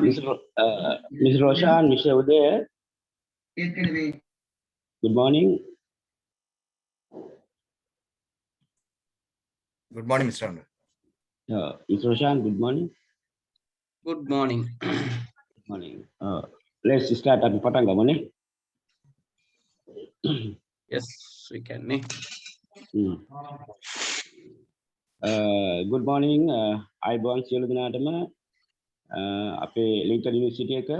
Ms. Roshan, Mr. Uday, good morning. Good morning, Mr. Anand. Ms. Roshan, good morning. Good morning. Good morning. Let's start at Patanga Money. Yes, we can. Good morning. I born සියලු දෙනාටම අපේ Lincoln university එක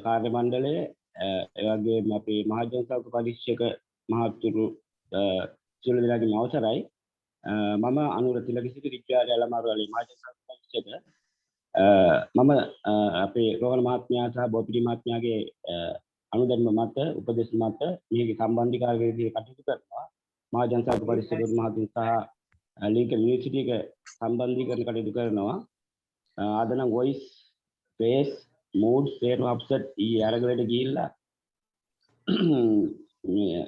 කාර්ය මණ්ඩලය ඒ වගේම අපේ මහජන සෞඛ්‍ය පරීක්ෂක මහතුරු සියලු දෙනාගේම අවසරයි. මම අනුර තිලකසිරි විද්‍යාලය අලමාරුවලේ මහජන සෞඛ්‍ය පරීක්ෂක මම අපේ රෝහණ මහත්මයා සහ බොපිටි මහත්මයාගේ අනුදැනුම මත උපදෙස් මත මේකේ සම්බන්ධීකාරකයේදී කටයුතු කරනවා. මහජන සෞඛ්‍ය පරීක්ෂක මහතුරු සහ ලින්කන් යුනිවර්සිටි එක සම්බන්ධීකරණ කටයුතු කරනවා. අද නම් voice face mood share upset ඊ අරගලට ගිහිල්ලා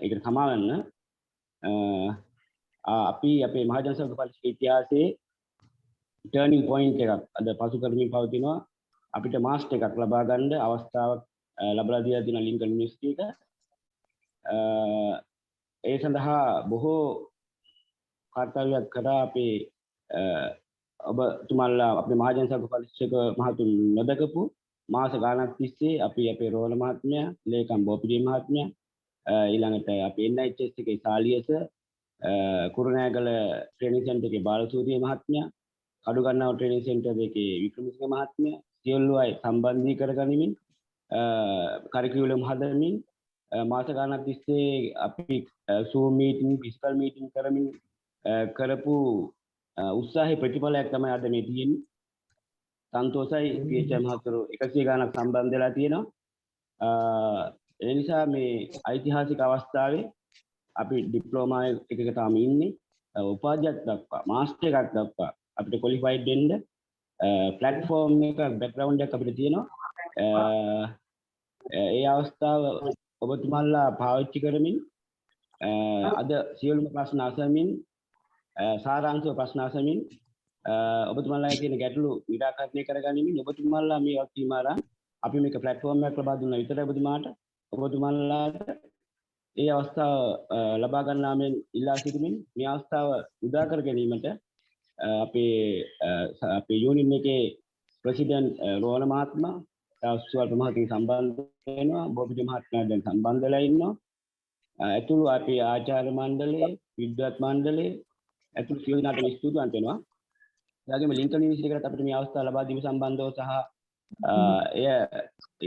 ඒකට සමාවෙන්න අපි අපේ මහජන සෞඛ්‍ය පරීක්ෂක ඉතිහාසයේ turning point එකක් අද පසු කරමින් පවතිනවා. අපිට මාස්ටර් එකක් ලබා ගන්න අවස්ථාවක් ලැබලා දීලා තියෙන ලින්කන් යුනිවර්සිටි එක. ඒ සඳහා බොහෝ කාර්යයක් කරා අපේ ඔබතුමාලා අපේ මහජන සෞඛ්‍ය පරීක්ෂක මහතුන් නොදකපු මාස ගාණක් තිස්සේ අපි අපේ රෝහණ මහත්මයා, ලේකම් බොපිටි මහත්මයා, ඊළඟට අපේ NHS එකේ සාලියස, කුරුණෑගල ට්‍රේනින් සෙන්ටර් එකේ බාලසූරිය මහත්මයා, කඩුගන්නාව ට්‍රේනින් සෙන්ටර් එකේ වික්‍රමසිංහ මහත්මයා සියලු අය සම්බන්ධී කරගනිමින් කරිකියුලම් හදමින් මාස ගාණක් තිස්සේ අපි Zoom meeting, physical meeting කරමින් කරපු උත්සාහයේ ප්‍රතිඵලයක් තමයි අද මේ තියෙන්නේ. සන්තෝෂයි PHI මහතුරු 100 ගාණක් සම්බන්ධ වෙලා තියෙනවා. ඒ නිසා මේ ඓතිහාසික අවස්ථාවේ අපි ඩිප්ලෝමා එකක තාම ඉන්නේ. උපාධියක් දක්වා මාස්ටර් එකක් දක්වා අපිට ක්වොලිෆයිඩ් වෙන්න ප්ලැට්ෆෝම් එක බෑග්ග්‍රවුන්ඩ් එකක් අපිට තියෙනවා. ඒ අවස්ථාව ඔබතුමාලා පාවිච්චි කරමින් අද සියලුම ප්‍රශ්න අසමින් සාරාංශව ප්‍රශ්න අසමින් ඔබතුමාලාගේ තියෙන ගැටලු निराකරණය කරගනිමින් ඔබතුමාලා මේ වක්තිමාරා අපි මේක ප්ලැට්ෆෝම් එකක් ලබා දුන්නා විතරයි ඔබතුමාලාට ඒ අවස්ථාව ලබා ගන්නාමෙන් ඉල්ලා සිටිමින් මේ අවස්ථාව උදා කර ගැනීමට අපේ යුනියන් එකේ ප්‍රෙසිඩන්ට් රෝහණ මහත්මයා සුවල්ප මහත්මිය සම්බන්ධ වෙනවා. බොපිටි මහත්මයා දැන් සම්බන්ධ වෙලා ඉන්නවා. ඇතුළු අපේ ආචාර්ය මණ්ඩලයේ විද්වත් මණ්ඩලයේ ඇතුළු සියලු දෙනාටම ස්තුතිවන්ත වෙනවා. ඒ වගේම ලින්කන් යුනිවර්සිටි එකට අපිට මේ අවස්ථාව ලබා දීම සම්බන්ධව සහ එය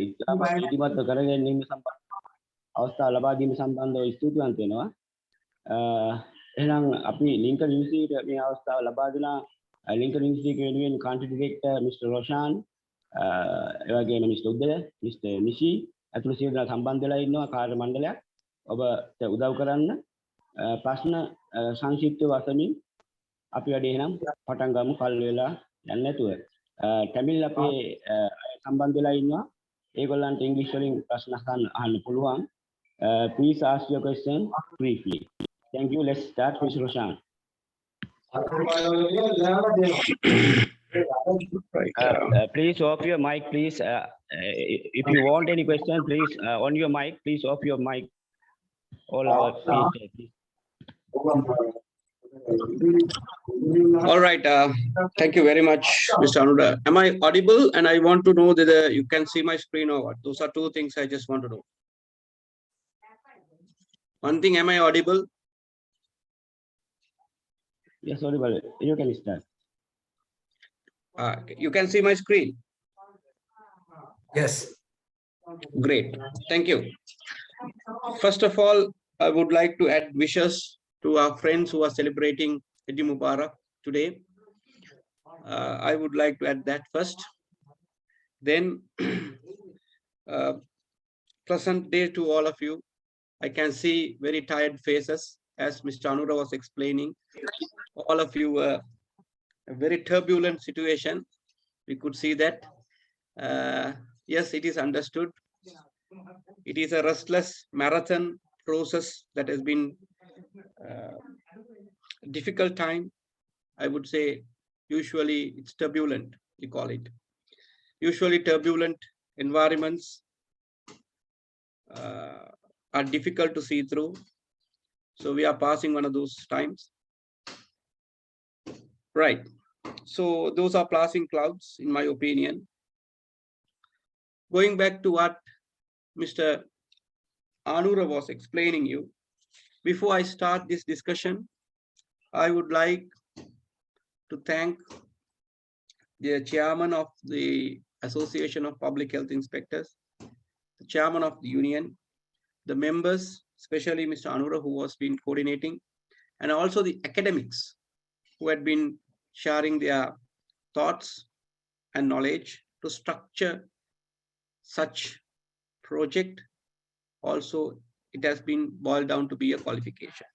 ඉදිරිපත් කරගෙන ඉන්න අවස්ථාව ලබා දීම සම්බන්ධව ස්තුතිවන්ත වෙනවා. එහෙනම් අපි ලින්කන් යුනිවර්සිටියට මේ අවස්ථාව ලබා දෙන ලින්කන් යුනිවර්සිටි වෙනුවෙන් කන්ට්‍රි ඩිරෙක්ටර් මිස්ටර් රොෂාන්, ඒ වගේම මිස්ටර් උදය, මිස්ටර් නිෂි ඇතුළු සියලු දෙනා සම්බන්ධ වෙලා ඉන්නවා කාර්ය මණ්ඩලයක් ඔබට උදව් කරන්න. ප්‍රශ්න සංක්ෂිප්තව අසමින් අපි වැඩේ එහෙනම් පටන් ගමු කල් වෙලා යන්නේ නැතුව. තමිල් අපේ සම්බන්ධ වෙලා ඉන්නවා. ඒගොල්ලන්ට ඉංග්‍රීසි වලින් ප්‍රශ්න අහන්න පුළුවන්. Please ask your question briefly. Thank you. Let's start with Roshan. Please off your mic, please. If you want any question, please on your mic. Please off your mic. All our please. All right. Thank you very much, Mr. Anuda. Am I audible? And I want to know whether you can see my screen or what. Those are two things I just want to know. One thing, am I audible? Yes, audible. You can start. You can see my screen? Yes. Great. Thank you. First of all, I would like to add wishes to our friends who are celebrating Eid Mubarak today. I would like to add that first. Then, pleasant day to all of you. I can see very tired faces, as Mr. Anuda was explaining. All of you were a very turbulent situation. We could see that. Yes, it is understood. It is a restless marathon process that has been difficult time. I would say usually it's turbulent, we call it. Usually turbulent environments are difficult to see through. So we are passing one of those times. Right. So those are passing clouds, in my opinion. Going back to what Mr. Anura was explaining you, before I start this discussion, I would like to thank the chairman of the Association of Public Health Inspectors, the chairman of the union, the members, especially Mr. Anura, who was been coordinating, and also the academics who had been sharing their thoughts and knowledge to structure such project. Also, it has been boiled down to be a qualification.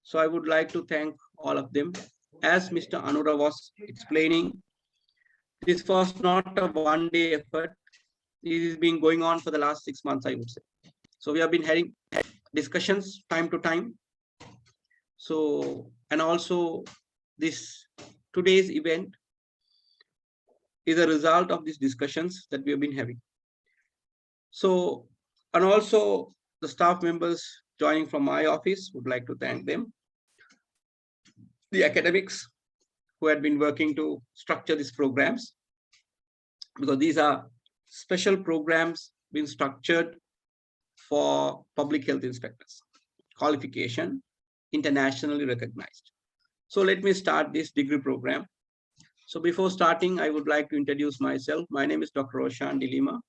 So I would like to thank all of them. As Mr. Anura was explaining, this was not a one-day effort. This has been going on for the last 6 months, I would say. So we have been having discussions time to time. So, and also this today's event is a result of these discussions that we have been having. So, and also the staff members joining from my office, would like to thank them. The academics who had been working to structure these programs, because these are special programs being structured for public health inspectors, qualification, internationally recognized. So let me start this degree program. So before starting, I would like to introduce myself. My name is Dr. Roshan Dilima,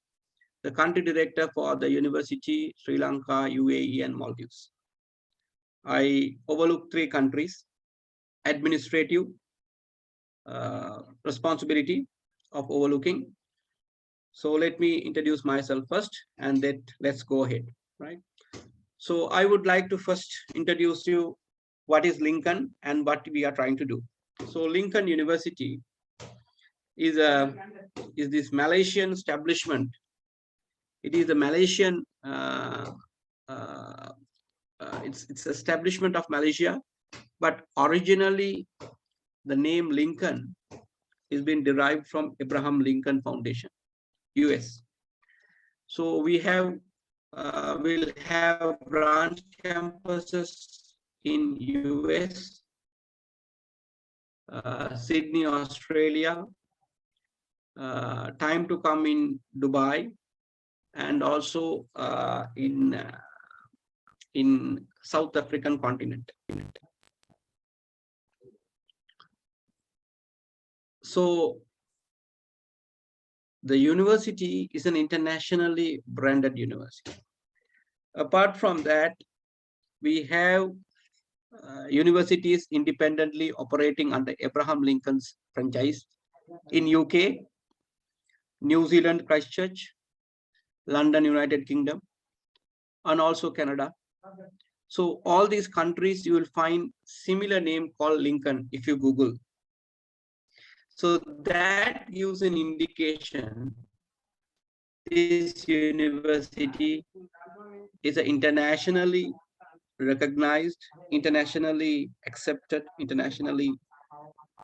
the country director for the University, Sri Lanka, UAE, and Maldives. I overlook 3 countries, administrative responsibility of overlooking. So let me introduce myself first, and then let's go ahead, right? So I would like to first introduce you what is Lincoln and what we are trying to do. So Lincoln University is this Malaysian establishment. It is a Malaysian, it's establishment of Malaysia, but originally the name Lincoln is been derived from Abraham Lincoln Foundation, US. So we have will have branch campuses in US, Sydney, Australia, time to come in Dubai, and also in South African continent. So the university is an internationally branded university. Apart from that, we have universities independently operating under Abraham Lincoln's franchise in UK, New Zealand, Christchurch, London, United Kingdom, and also Canada. So all these countries, you will find similar name called Lincoln if you Google. So that gives an indication this university is an internationally recognized, internationally accepted, internationally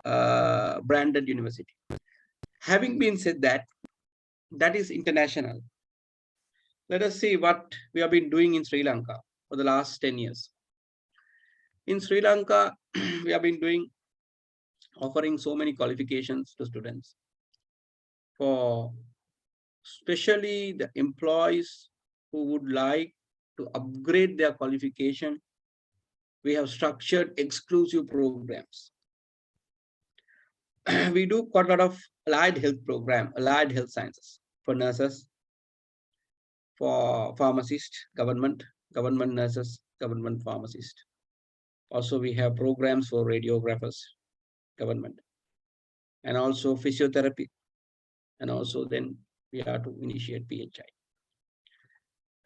branded university. Having been said that, that is international. Let us see what we have been doing in Sri Lanka for the last 10 years. In Sri Lanka, we have been offering so many qualifications to students, for especially the employees who would like to upgrade their qualification. We have structured exclusive programs. We do quite a lot of allied health program, allied health sciences for nurses, for pharmacists, government nurses, government pharmacists. Also, we have programs for radiographers, government, and also physiotherapy. And also then we have to initiate PHI.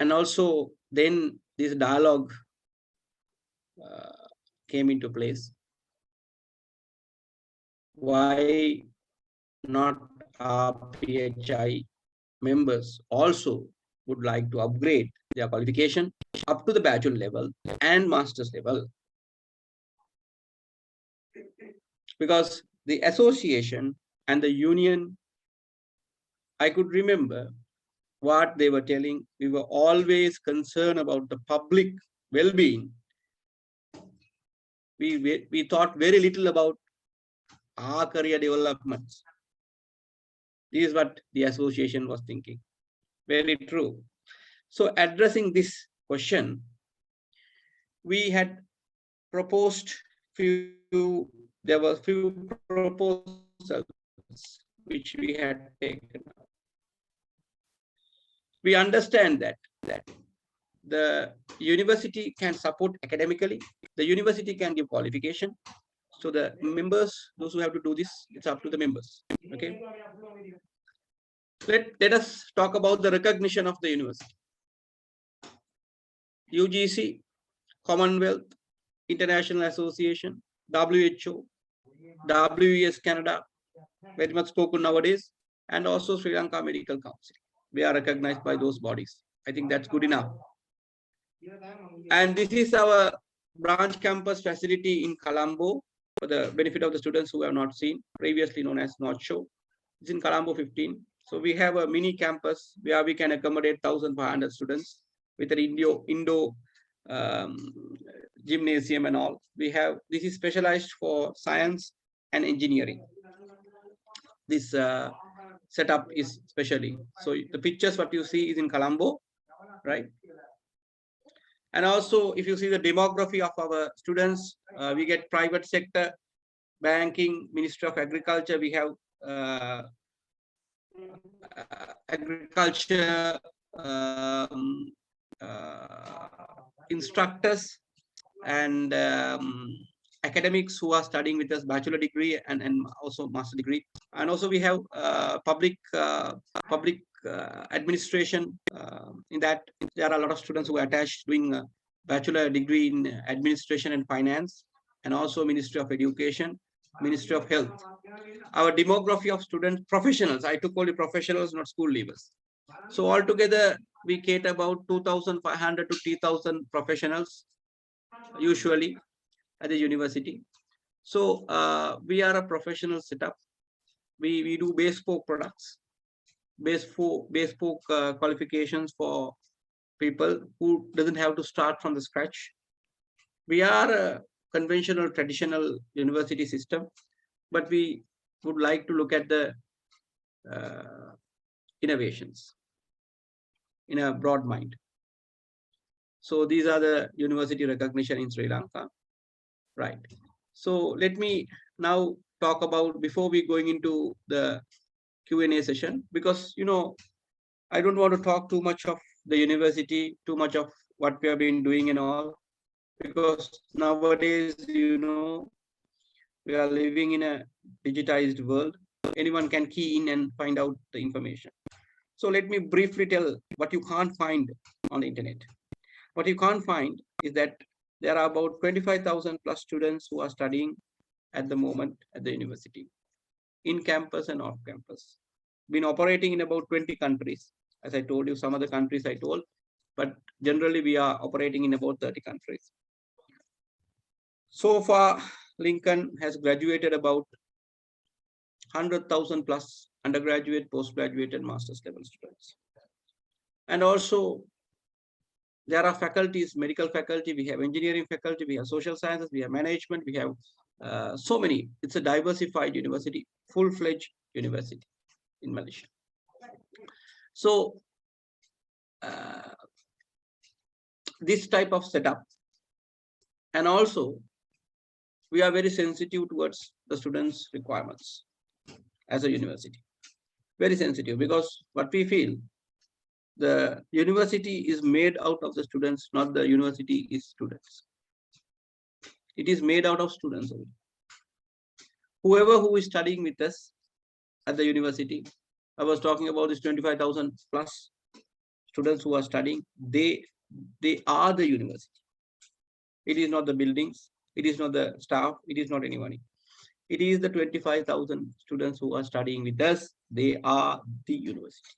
And also then this dialogue came into place. Why not our PHI members also would like to upgrade their qualification up to the bachelor level and master's level? Because the association and the union I could remember what they were telling. We were always concerned about the public well-being. We thought very little about our career developments. This is what the association was thinking. Very true. So addressing this question, we had proposed there were few proposals which we had taken. We understand that the university can support academically, the university can give qualification. So the members, those who have to do this, it's up to the members. Okay. Let us talk about the recognition of the university. UGC, Commonwealth, International Association, WHO, WES Canada, very much spoken nowadays, and also Sri Lanka Medical Council. We are recognized by those bodies. I think that's good enough. And this is our branch campus facility in Colombo, for the benefit of the students who have not seen, previously known as North Shore. It's in Colombo 15. So we have a mini campus where we can accommodate 1,500 students with an Indo gymnasium and all. This is specialized for science and engineering. This setup is specially. So the pictures what you see is in Colombo, right? And also, if you see the demography of our students, we get private sector, banking, Ministry of Agriculture. We have agriculture instructors and academics who are studying with us bachelor degree and also master degree. And also we have public administration. In that, there are a lot of students who are attached doing a bachelor degree in administration and finance, and also Ministry of Education, Ministry of Health. Our demography of student professionals, I took only professionals, not school leavers. So altogether, we cater about 2,500 to 3,000 professionals, usually at the university. So we are a professional setup. We do bespoke products, bespoke qualifications for people who doesn't have to start from the scratch. We are a conventional, traditional university system, but we would like to look at the innovations in a broad mind. So these are the university recognition in Sri Lanka, right? So let me now talk about, before we going into the Q&A session, because I don't want to talk too much of the university, too much of what we have been doing and all, because nowadays we are living in a digitized world. Anyone can key in and find out the information. So let me briefly tell what you can't find on the internet. What you can't find is that there are about 25,000 plus students who are studying at the moment at the university, in campus and off campus. Been operating in about 20 countries. As I told you, some other countries I told, but generally we are operating in about 30 countries. So far, Lincoln has graduated about 100,000 plus undergraduate, postgraduate, and master's level students. And also, there are faculties, medical faculty, we have engineering faculty, we have social sciences, we have management, we have so many. It's a diversified university, full-fledged university in Malaysia. So this type of setup, and also we are very sensitive towards the students' requirements as a university. Very sensitive, because what we feel, the university is made out of the students, not the university is students. It is made out of students only. Whoever who is studying with us at the university, I was talking about this 25,000 plus students who are studying, they are the university. It is not the buildings, it is not the staff, it is not anyone. It is the 25,000 students who are studying with us, they are the university.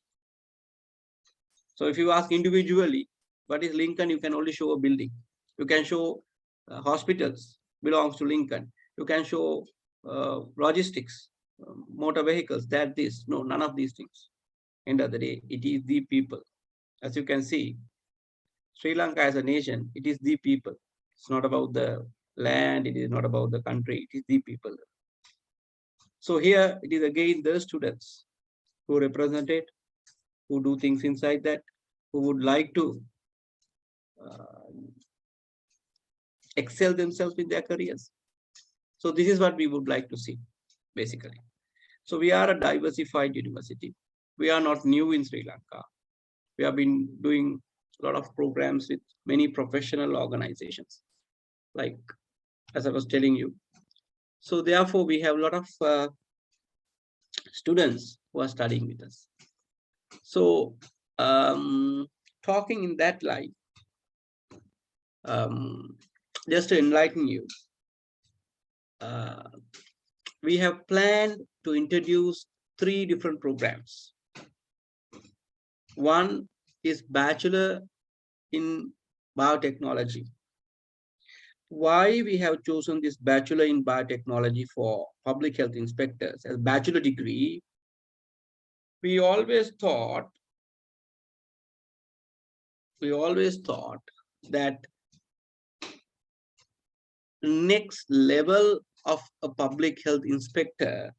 So if you ask individually, what is Lincoln, you can only show a building. You can show hospitals belongs to Lincoln. You can show logistics, motor vehicles, this. No, none of these things. End of the day, it is the people. As you can see, Sri Lanka as a nation, it is the people. It's not about the land, it is not about the country, it is the people. So here it is again the students who represent it, who do things inside that, who would like to excel themselves in their careers. So this is what we would like to see, basically. So we are a diversified university. We are not new in Sri Lanka. We have been doing a lot of programs with many professional organizations, like as I was telling you. So therefore, we have a lot of students who are studying with us. So talking in that light, just to enlighten you, we have planned to introduce 3 different programs. One is Bachelor in Biotechnology. Why we have chosen this Bachelor in Biotechnology for public health inspectors as bachelor degree? We always thought that next level of a public health inspector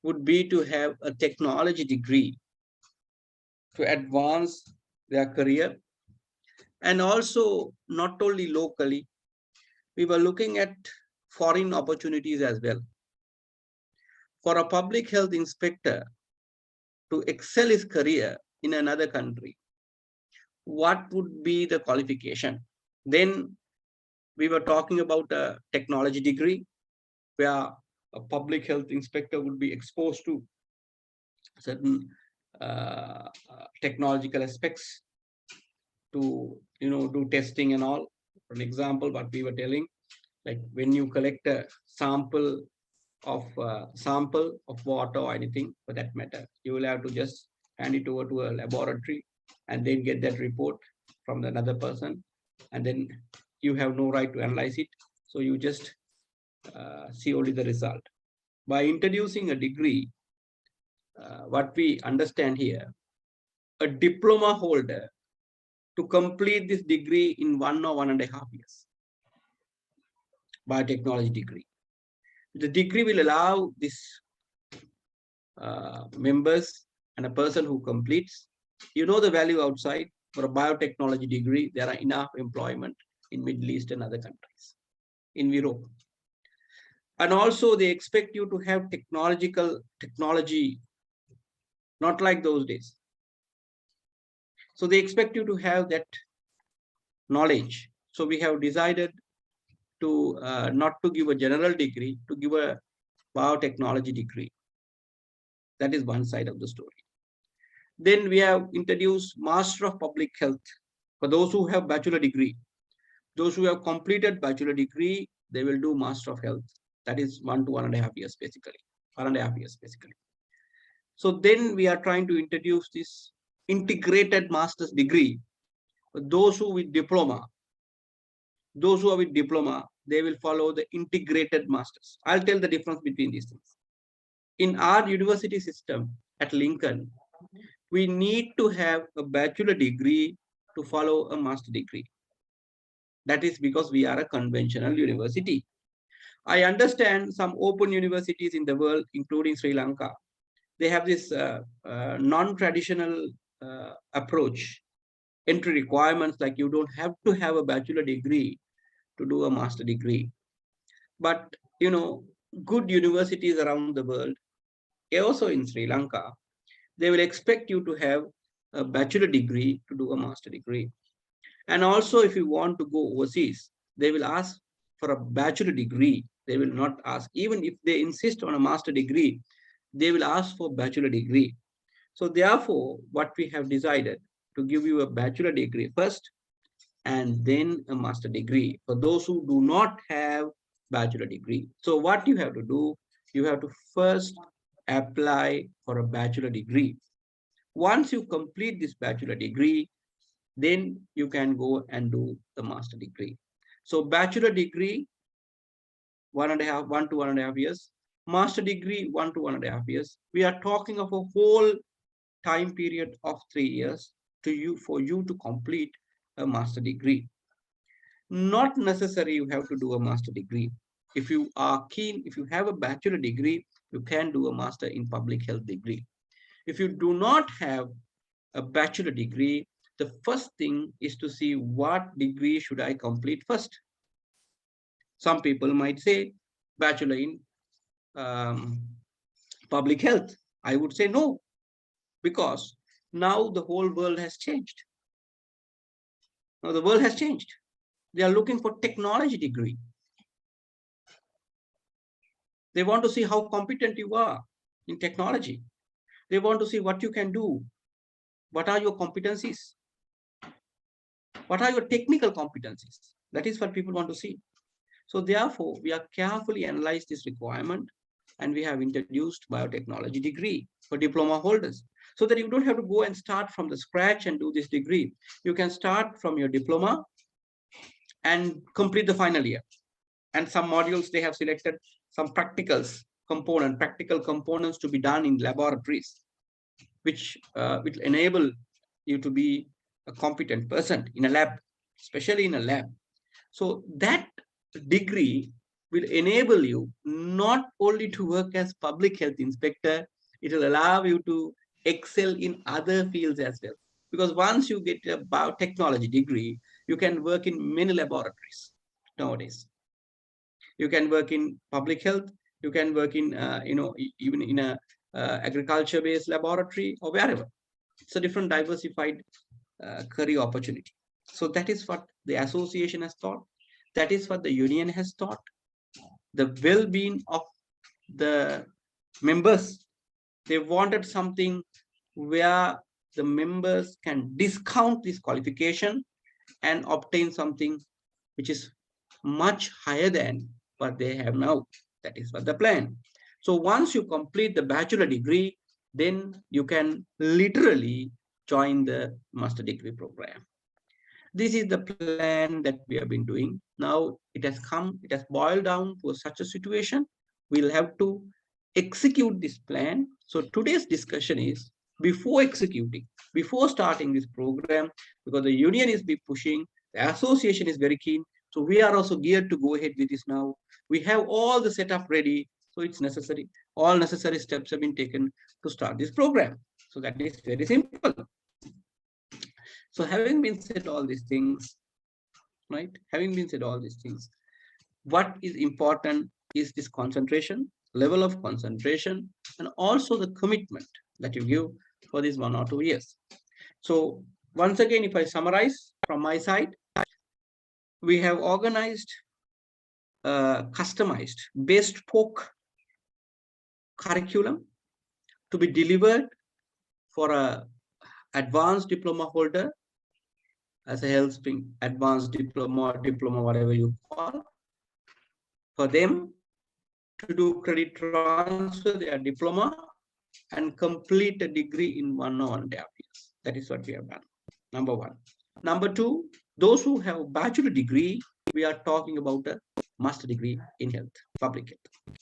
would be to have a technology degree to advance their career. And also not only locally, we were looking at foreign opportunities as well. For a public health inspector to excel his career in another country, what would be the qualification? Then we were talking about a technology degree where a public health inspector would be exposed to certain technological aspects to do testing and all. For an example, what we were telling, like when you collect a sample of water or anything for that matter, you will have to just hand it over to a laboratory and then get that report from another person, and then you have no right to analyze it. So you just see only the result. By introducing a degree, what we understand here, a diploma holder to complete this degree in 1 or 1.5 years, biotechnology degree. The degree will allow this members and a person who completes, the value outside for a biotechnology degree, there are enough employment in Middle East and other countries, in Europe. And also they expect you to have technology, not like those days. So they expect you to have that knowledge. So we have decided to not to give a general degree, to give a biotechnology degree. That is one side of the story. Then we have introduced Master of Public Health for those who have bachelor degree. Those who have completed bachelor degree, they will do Master of Health. That is 1 to 1.5 years basically. 1.5 years basically. So then we are trying to introduce this integrated master's degree. Those who with diploma, those who are with diploma, they will follow the integrated masters. I'll tell the difference between these things. In our university system at Lincoln, we need to have a bachelor degree to follow a master degree. That is because we are a conventional university. I understand some open universities in the world, including Sri Lanka, they have this non-traditional approach, entry requirements, like you don't have to have a bachelor degree to do a master degree. But, good universities around the world, also in Sri Lanka, they will expect you to have a bachelor degree to do a master degree. And also, if you want to go overseas, they will ask for a bachelor degree. They will not ask, even if they insist on a master degree, they will ask for bachelor degree. So therefore, what we have decided to give you a bachelor degree first, and then a master degree for those who do not have bachelor degree. So what you have to do, you have to first apply for a bachelor degree. Once you complete this bachelor degree, then you can go and do the master degree. So bachelor degree, 1 to 1.5 years. master degree 1 to 1.5 years. We are talking of a whole time period of 3 years for you to complete a master degree. Not necessary you have to do a master degree. If you are keen, if you have a bachelor degree, you can do a master in public health degree. If you do not have a bachelor degree, the first thing is to see what degree should I complete first. Some people might say bachelor in public health. I would say no, because now the whole world has changed. Now the world has changed. They are looking for technology degree. They want to see how competent you are in technology. They want to see what you can do. What are your competencies? What are your technical competencies? That is what people want to see. So therefore, we are carefully analyzed this requirement, and we have introduced biotechnology degree for diploma holders, so that you don't have to go and start from the scratch and do this degree. You can start from your diploma and complete the final year. And some modules, they have selected some practical components to be done in laboratories, which will enable you to be a competent person in a lab, especially in a lab. So that degree will enable you not only to work as public health inspector, it will allow you to excel in other fields as well. Because once you get a biotechnology degree, you can work in many laboratories nowadays. You can work in public health, you can work in, even in a agriculture-based laboratory or wherever. It's a different diversified career opportunity. So that is what the association has thought. That is what the union has thought. The well-being of the members, they wanted something where the members can discount this qualification and obtain something which is much higher than what they have now. That is what the plan. So once you complete the bachelor degree, then you can literally join the master degree program. This is the plan that we have been doing. Now it has boiled down to such a situation. We'll have to execute this plan. So today's discussion is before executing, before starting this program, because the union is pushing, the association is very keen. So we are also geared to go ahead with this now. We have all the setup ready. So it's necessary. All necessary steps have been taken to start this program. So that is very simple. So having been said all these things, right? Having been said all these things, what is important is this concentration, level of concentration, and also the commitment that you give for these 1 or 2 years. So once again, if I summarize from my side, we have organized, customized, bespoke curriculum to be delivered for a advanced diploma holder as a health spring, advanced diploma, whatever you call, for them to do credit transfer their diploma and complete a degree in 1 or 1.5 years. That is what we have done. Number one. Number two, those who have a bachelor degree, we are talking about a master degree in health, public health.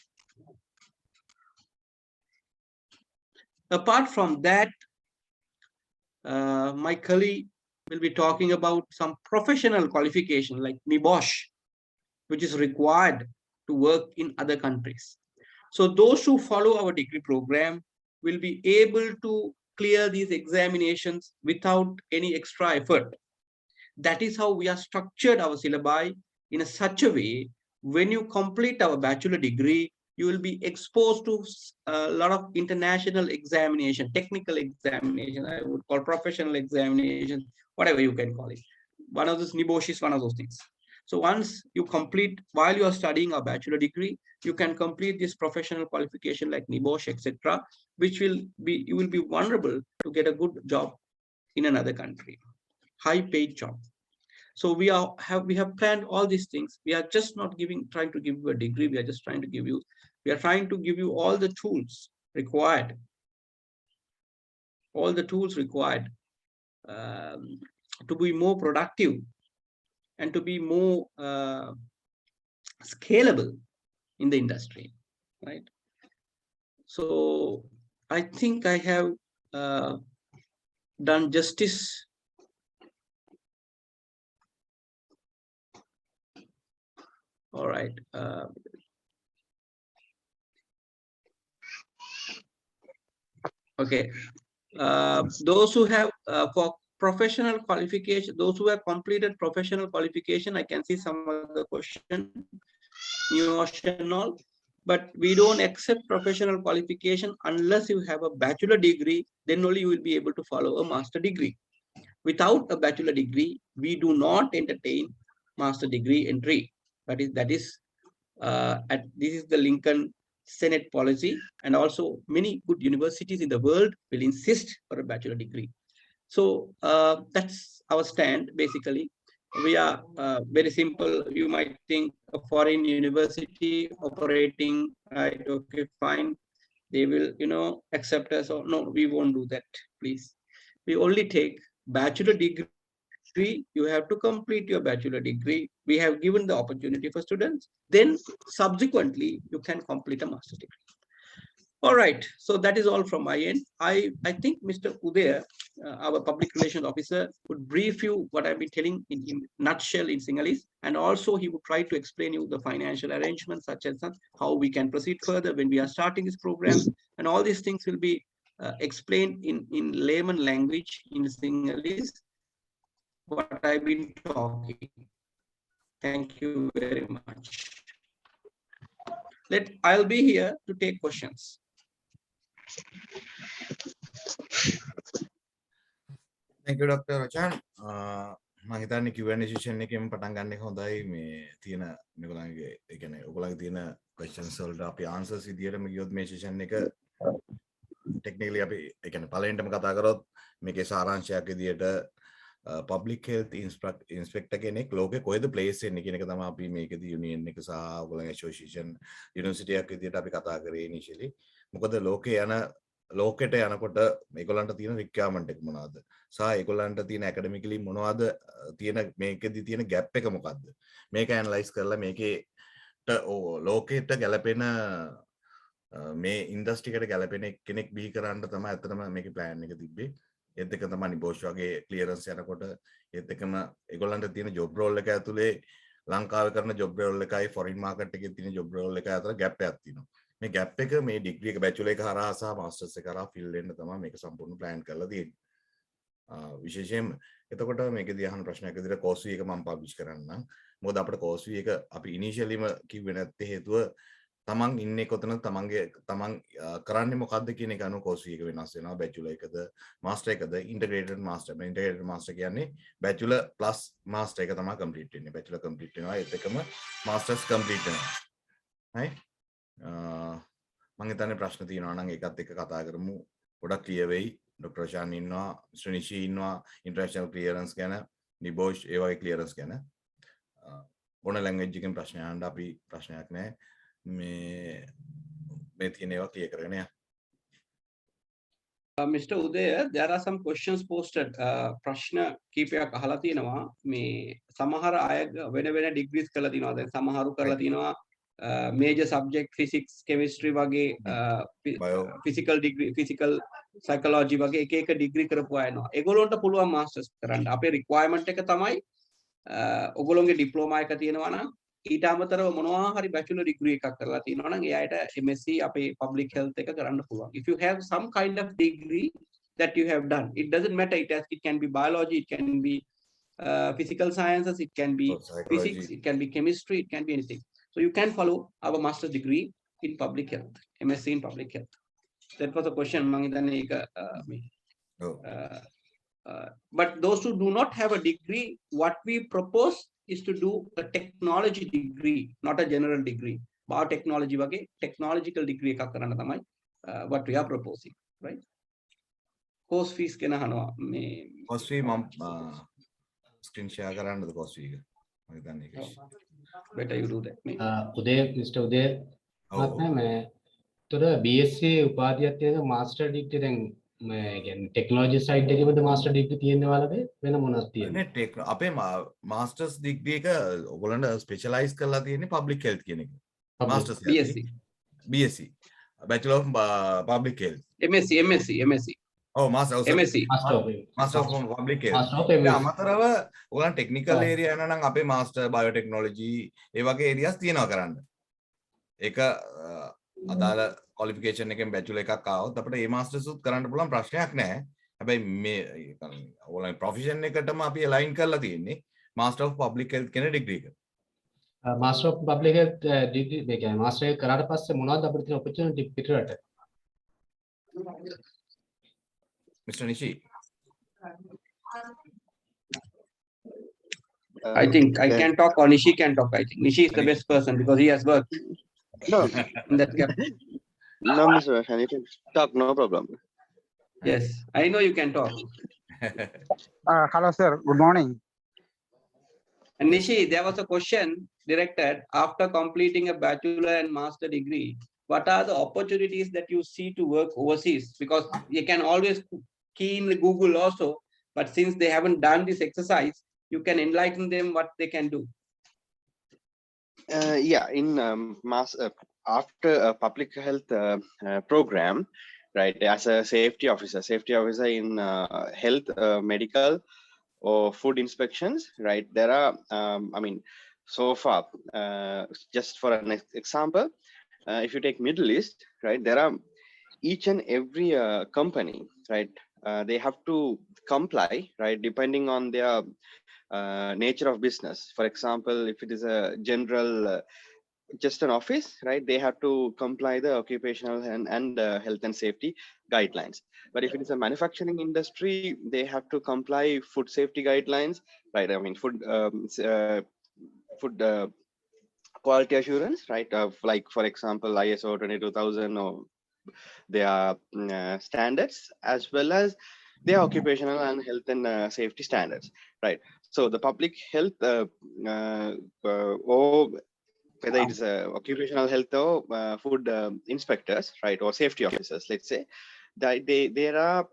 Apart from that, my colleague will be talking about some professional qualification like NIBOSH, which is required to work in other countries. So those who follow our degree program will be able to clear these examinations without any extra effort. That is how we have structured our syllabi in such a way, when you complete our bachelor degree, you will be exposed to a lot of international examination, technical examination, I would call professional examination, whatever you can call it. One of those NIBOSH is one of those things. So once you complete, while you are studying a bachelor degree, you can complete this professional qualification like NIBOSH, etc., which will be, you will be vulnerable to get a good job in another country, high paid job. So we have planned all these things. We are just not trying to give you a degree. We are just trying to give you, all the tools required, to be more productive and to be more scalable in the industry, right? So I think I have done justice. All right. Okay. Those who have for professional qualification, those who have completed professional qualification, I can see some of the question, new ocean all, but we don't accept professional qualification unless you have a bachelor degree, then only you will be able to follow a master degree. Without a bachelor degree, we do not entertain master degree entry. That is this is the Lincoln Senate policy, and also many good universities in the world will insist for a bachelor degree. So that's our stand. Basically, we are very simple. You might think a foreign university operating, right? Okay, fine. They will, accept us, or no, we won't do that. Please, we only take bachelor degree. You have to complete your bachelor degree. We have given the opportunity for students. Then subsequently, you can complete a master's degree. All right, so that is all from my end. I think Mr. Uday, our public relations officer, would brief you what I've been telling in nutshell in Sinhalese, and also he would try to explain you the financial arrangements, such as how we can proceed further when we are starting this program, and all these things will be explained in layman language in Sinhalese, what I've been talking. Thank you very much. I'll be here to take questions. Thank you, Dr. Rachan. මම හිතන්නේ Q&A session එකෙන් පටන් ගන්න එක හොඳයි. මේ තියෙන මේගොල්ලන්ගේ ඒ කියන්නේ ඔයගොල්ලන්ගේ තියෙන questions වලට අපි answers විදියටම ගියොත් මේ session එක technically අපි ඒ කියන්නේ පළවෙනිටම කතා කරොත් මේකේ සාරාංශයක් විදියට public health inspector කෙනෙක් ලෝකේ කොහෙද place වෙන්නේ කියන එක තමයි අපි මේකදී union එක සහ ඔයගොල්ලන්ගේ association university එකක් විදියට අපි කතා කරේ initially. මොකද ලෝකේ ලෝකෙට යනකොට මේගොල්ලන්ට තියෙන requirement එක මොනවද සහ ඒගොල්ලන්ට තියෙන academically මොනවද තියෙන මේකෙදි තියෙන gap එක මොකද්ද මේක analyze කරලා මේකේට ලෝකෙට ගැලපෙන මේ industry එකට ගැලපෙන කෙනෙක් බිහි කරන්න තමයි අතනම මේකේ plan එක තිබ්බේ. ඒත් එක තමයි නිබෝෂ් වගේ clearance යනකොට ඒත් එකම ඒගොල්ලන්ට තියෙන job role එක ඇතුලේ ලංකාවේ කරන job role එකයි foreign market එකේ තියෙන job role එක අතර gap එකක් තියෙනවා. මේ gap එක මේ degree එක bachelor එක හරහා සහ masters එක හරහා fill වෙන්න තමයි මේක සම්පූර්ණ plan කරලා තියෙන්නේ. විශේෂයෙන්ම එතකොට මේකදී අහන ප්‍රශ්නයක් විදිහට course fee එක මම publish කරන්නම්. මොකද අපිට course fee එක අපි initiallyම කිව්වේ නැත්තේ හේතුව තමන් ඉන්නේ කොතනද තමන් කරන්නේ මොකද්ද කියන එක අනුව course fee එක වෙනස් වෙනවා. bachelor එකද master එකද integrated master. මේ integrated master කියන්නේ bachelor plus master එක තමයි complete වෙන්නේ. bachelor complete වෙනවා ඒත් එකම masters complete වෙනවා. right? මම හිතන්නේ ප්‍රශ්න තියෙනවා නම් ඒකත් එක්ක කතා කරමු. ගොඩක් clear වෙයි. Dr. Rachan ඉන්නවා, Mr. Nishi ඉන්නවා, international clearance ගැන, නිබෝෂ් ඒ වගේ clearance ගැන. ඕන language එකෙන් ප්‍රශ්න අහන්න අපි ප්‍රශ්නයක් නැහැ. මේ තියෙන ඒවා clear කරගෙන යන්න. Mr. Uday, there are some questions posted. ප්‍රශ්න කීපයක් අහලා තියෙනවා. මේ සමහර අය වෙන වෙන degrees කරලා තිනවා. දැන් සමහරු කරලා තිනවා major subject physics, chemistry වගේ physical degree, physical psychology වගේ එක එක degree කරපු අය ඉන්නවා. ඒගොල්ලන්ට පුළුවන් masters කරන්න. අපේ requirement එක තමයි ඔයගොල්ලෝගේ diploma එක තියෙනවා නම් ඊට අමතරව මොනවා හරි bachelor degree එකක් කරලා තියෙනවා නම් ඒ අයට MSc අපේ public health එක කරන්න පුළුවන්. If you have some kind of degree that you have done, it doesn't matter. It can be biology, it can be physical sciences, it can be physics, it can be chemistry, it can be anything. So you can follow our master's degree in public health, MSc in public health. That was a question. But those who do not have a degree, what we propose is to do a technology degree, not a general degree. Biotechnology wage technological degree එකක් කරන්න තමයි what we are proposing, right? Course fees කෙන අහනවා මේ course fee මම screen share කරන්නද course fee එක මම හිතන්නේ ඒක. Better you do that. Uday, Mr. Uday, मैं तो BSc උපාධියක් තියෙන master degree දැන් මේ කියන්නේ technology side එකේ වද master degree තියෙන වලද වෙන මොනවද තියෙන්නේ? අපේ masters degree එක ඔයගොල්ලන්ට specialize කරලා තියෙන්නේ public health කියන එක. masters BSc Bachelor of Public Health. MSc. Oh, Master. Oh, sorry. MSc. Master of Public Health. Master of A MS. අමතරව ඔයගොල්ලන් ටෙක්නිකල් ඔව්. ඒරියා යනවා නම් අපේ මාස්ටර් බයෝටෙක්නොලොජි ඒ වගේ ඒරියාස් තියෙනවා කරන්න. ඒක අදාළ ක්වොලිෆිකේෂන් එකෙන් බැචලර් එකක් ආවොත් අපිට ඒ මාස්ටර්ස් උත් කරන්න පුළුවන් ප්‍රශ්නයක් නැහැ. හැබැයි මේ ඔයගොල්ලන් ප්‍රොෆෙෂන් එකටම අපි අලයින් කරලා තියෙන්නේ මාස්ටර් ඔෆ් පබ්ලික් හෙල්ත් කියන ඩිග්‍රී එක. Master of public health degree මේ කියන්නේ මාස්ටර් එක කරාට පස්සේ මොනවද අපිට තියෙන ඔපචුනිටි පිටරට? Mr. Nishi. I think I can talk or Nishi can talk. I think Nishi is the best person because he has worked No, in that gap. no, Mr. Roshan, you can talk, no problem. Yes, I know you can talk. Hello, sir. Good morning. And Nishi, there was a question directed after completing a bachelor and master degree. What are the opportunities that you see to work overseas? Because you can always key in the Google also, but since they haven't done this exercise, you can enlighten them what they can do. Yeah, in after a public health program, right, as a safety officer in health, medical, or food inspections, right, there are, I mean, so far, just for an example, if you take Middle East, right, there are each and every company, right, they have to comply, right, depending on their nature of business. For example, if it is a general, just an office, right, they have to comply the occupational and health and safety guidelines. But if it is a manufacturing industry, they have to comply food safety guidelines, right? I mean, food quality assurance, right? Like, for example, ISO 22000 or their standards, as well as their occupational and health and safety standards, right? So the public health or whether it is occupational health or food inspectors, right, or safety officers, let's say, that there are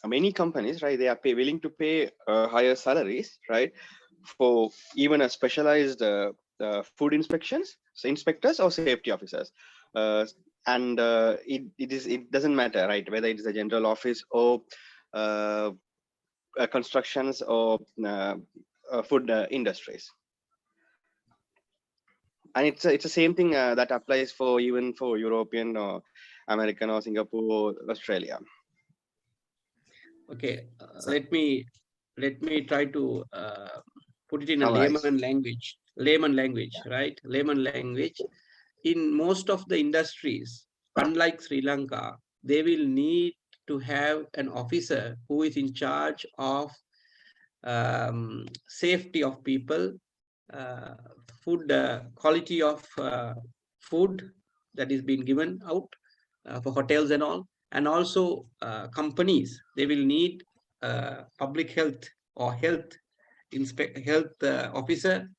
many companies, right, they are willing to pay higher salaries, right, for even a specialized food inspectors or safety officers. And it doesn't matter, right, whether it is a general office or constructions or food industries. And it's the same thing that applies for even for European or American or Singapore or Australia. Okay, let me try to put it in a Alright. layman language, right? Layman language. In most of the industries, unlike Sri Lanka, they will need to have an officer who is in charge of safety of people, food quality of food that is being given out for hotels and all, and also companies, they will need public health or health officer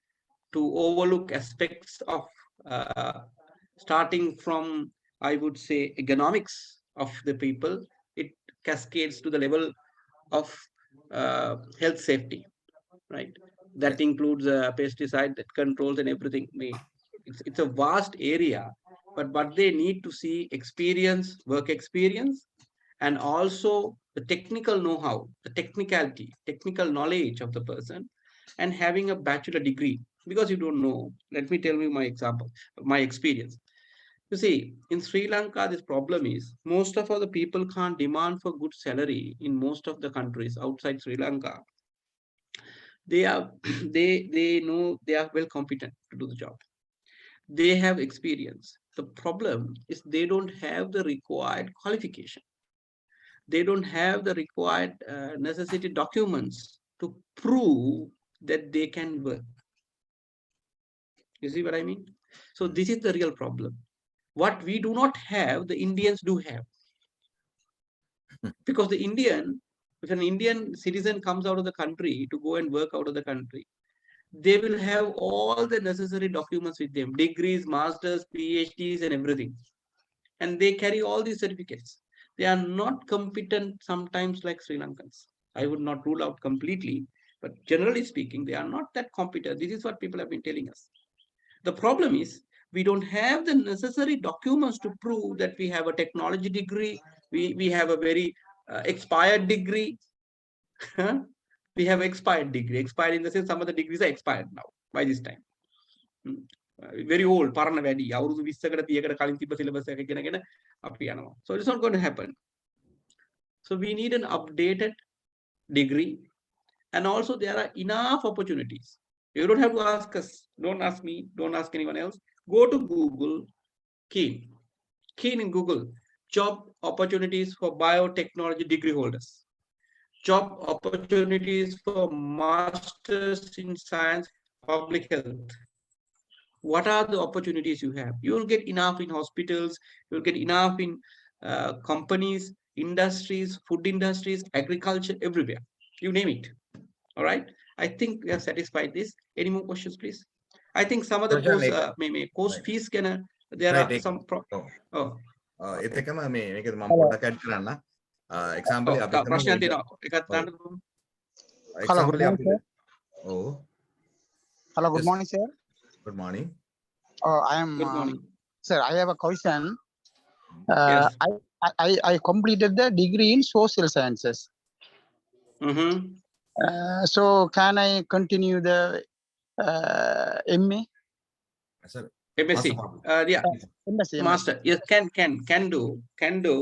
to overlook aspects of starting from, I would say, economics of the people. It cascades to the level of health safety, right? That includes pesticide that controls and everything. It's a vast area, but what they need to see experience, work experience, and also the technical know-how, the technical knowledge of the person, and having a bachelor degree. Because you don't know, let me tell you my example, my experience. You see, in Sri Lanka, this problem is most of the people can't demand for good salary in most of the countries outside Sri Lanka. They are they know they are well competent to do the job. They have experience. The problem is they don't have the required qualification. They don't have the required necessary documents to prove that they can work. You see what I mean? So this is the real problem. What we do not have, the Indians do have. Because if an Indian citizen comes out of the country to go and work out of the country, they will have all the necessary documents with them, degrees, masters, PhDs, and everything. And they carry all these certificates. They are not competent sometimes like Sri Lankans. I would not rule out completely, but generally speaking, they are not that competent. This is what people have been telling us. The problem is we don't have the necessary documents to prove that we have a technology degree, we have a very expired degree. We have expired degree. Expired in the sense some of the degrees are expired now by this time. Very old, parana වැඩි. අවුරුදු 20කට 30කට කලින් තිබ්බ syllabus එක ඉගෙනගෙන අපි යනවා. So it's not going to happen. So we need an updated degree, and also there are enough opportunities. You don't have to ask us, don't ask me, don't ask anyone else. Go to Google, keen in Google, job opportunities for biotechnology degree holders, job opportunities for masters in science, public health. What are the opportunities you have? You will get enough in hospitals, you will get enough in companies, industries, food industries, agriculture, everywhere. You name it. All right. I think we have satisfied this. Any more questions, please? I think some of the course fees can there are some ඒකම මේ මේකද මම පොඩ්ඩක් add කරන්න. Example අපි ප්‍රශ්න තියෙනවා. එකක් දාන්න. එක්සැම්පල් අපි ඔව්. Hello, good morning, sir. Good morning. I am. Good morning. Sir, I have a question. Yes. I completed the degree in social sciences. So can I continue the MA? Sir, MSc. Yeah. MSc. Master. Yes, can do. Can do.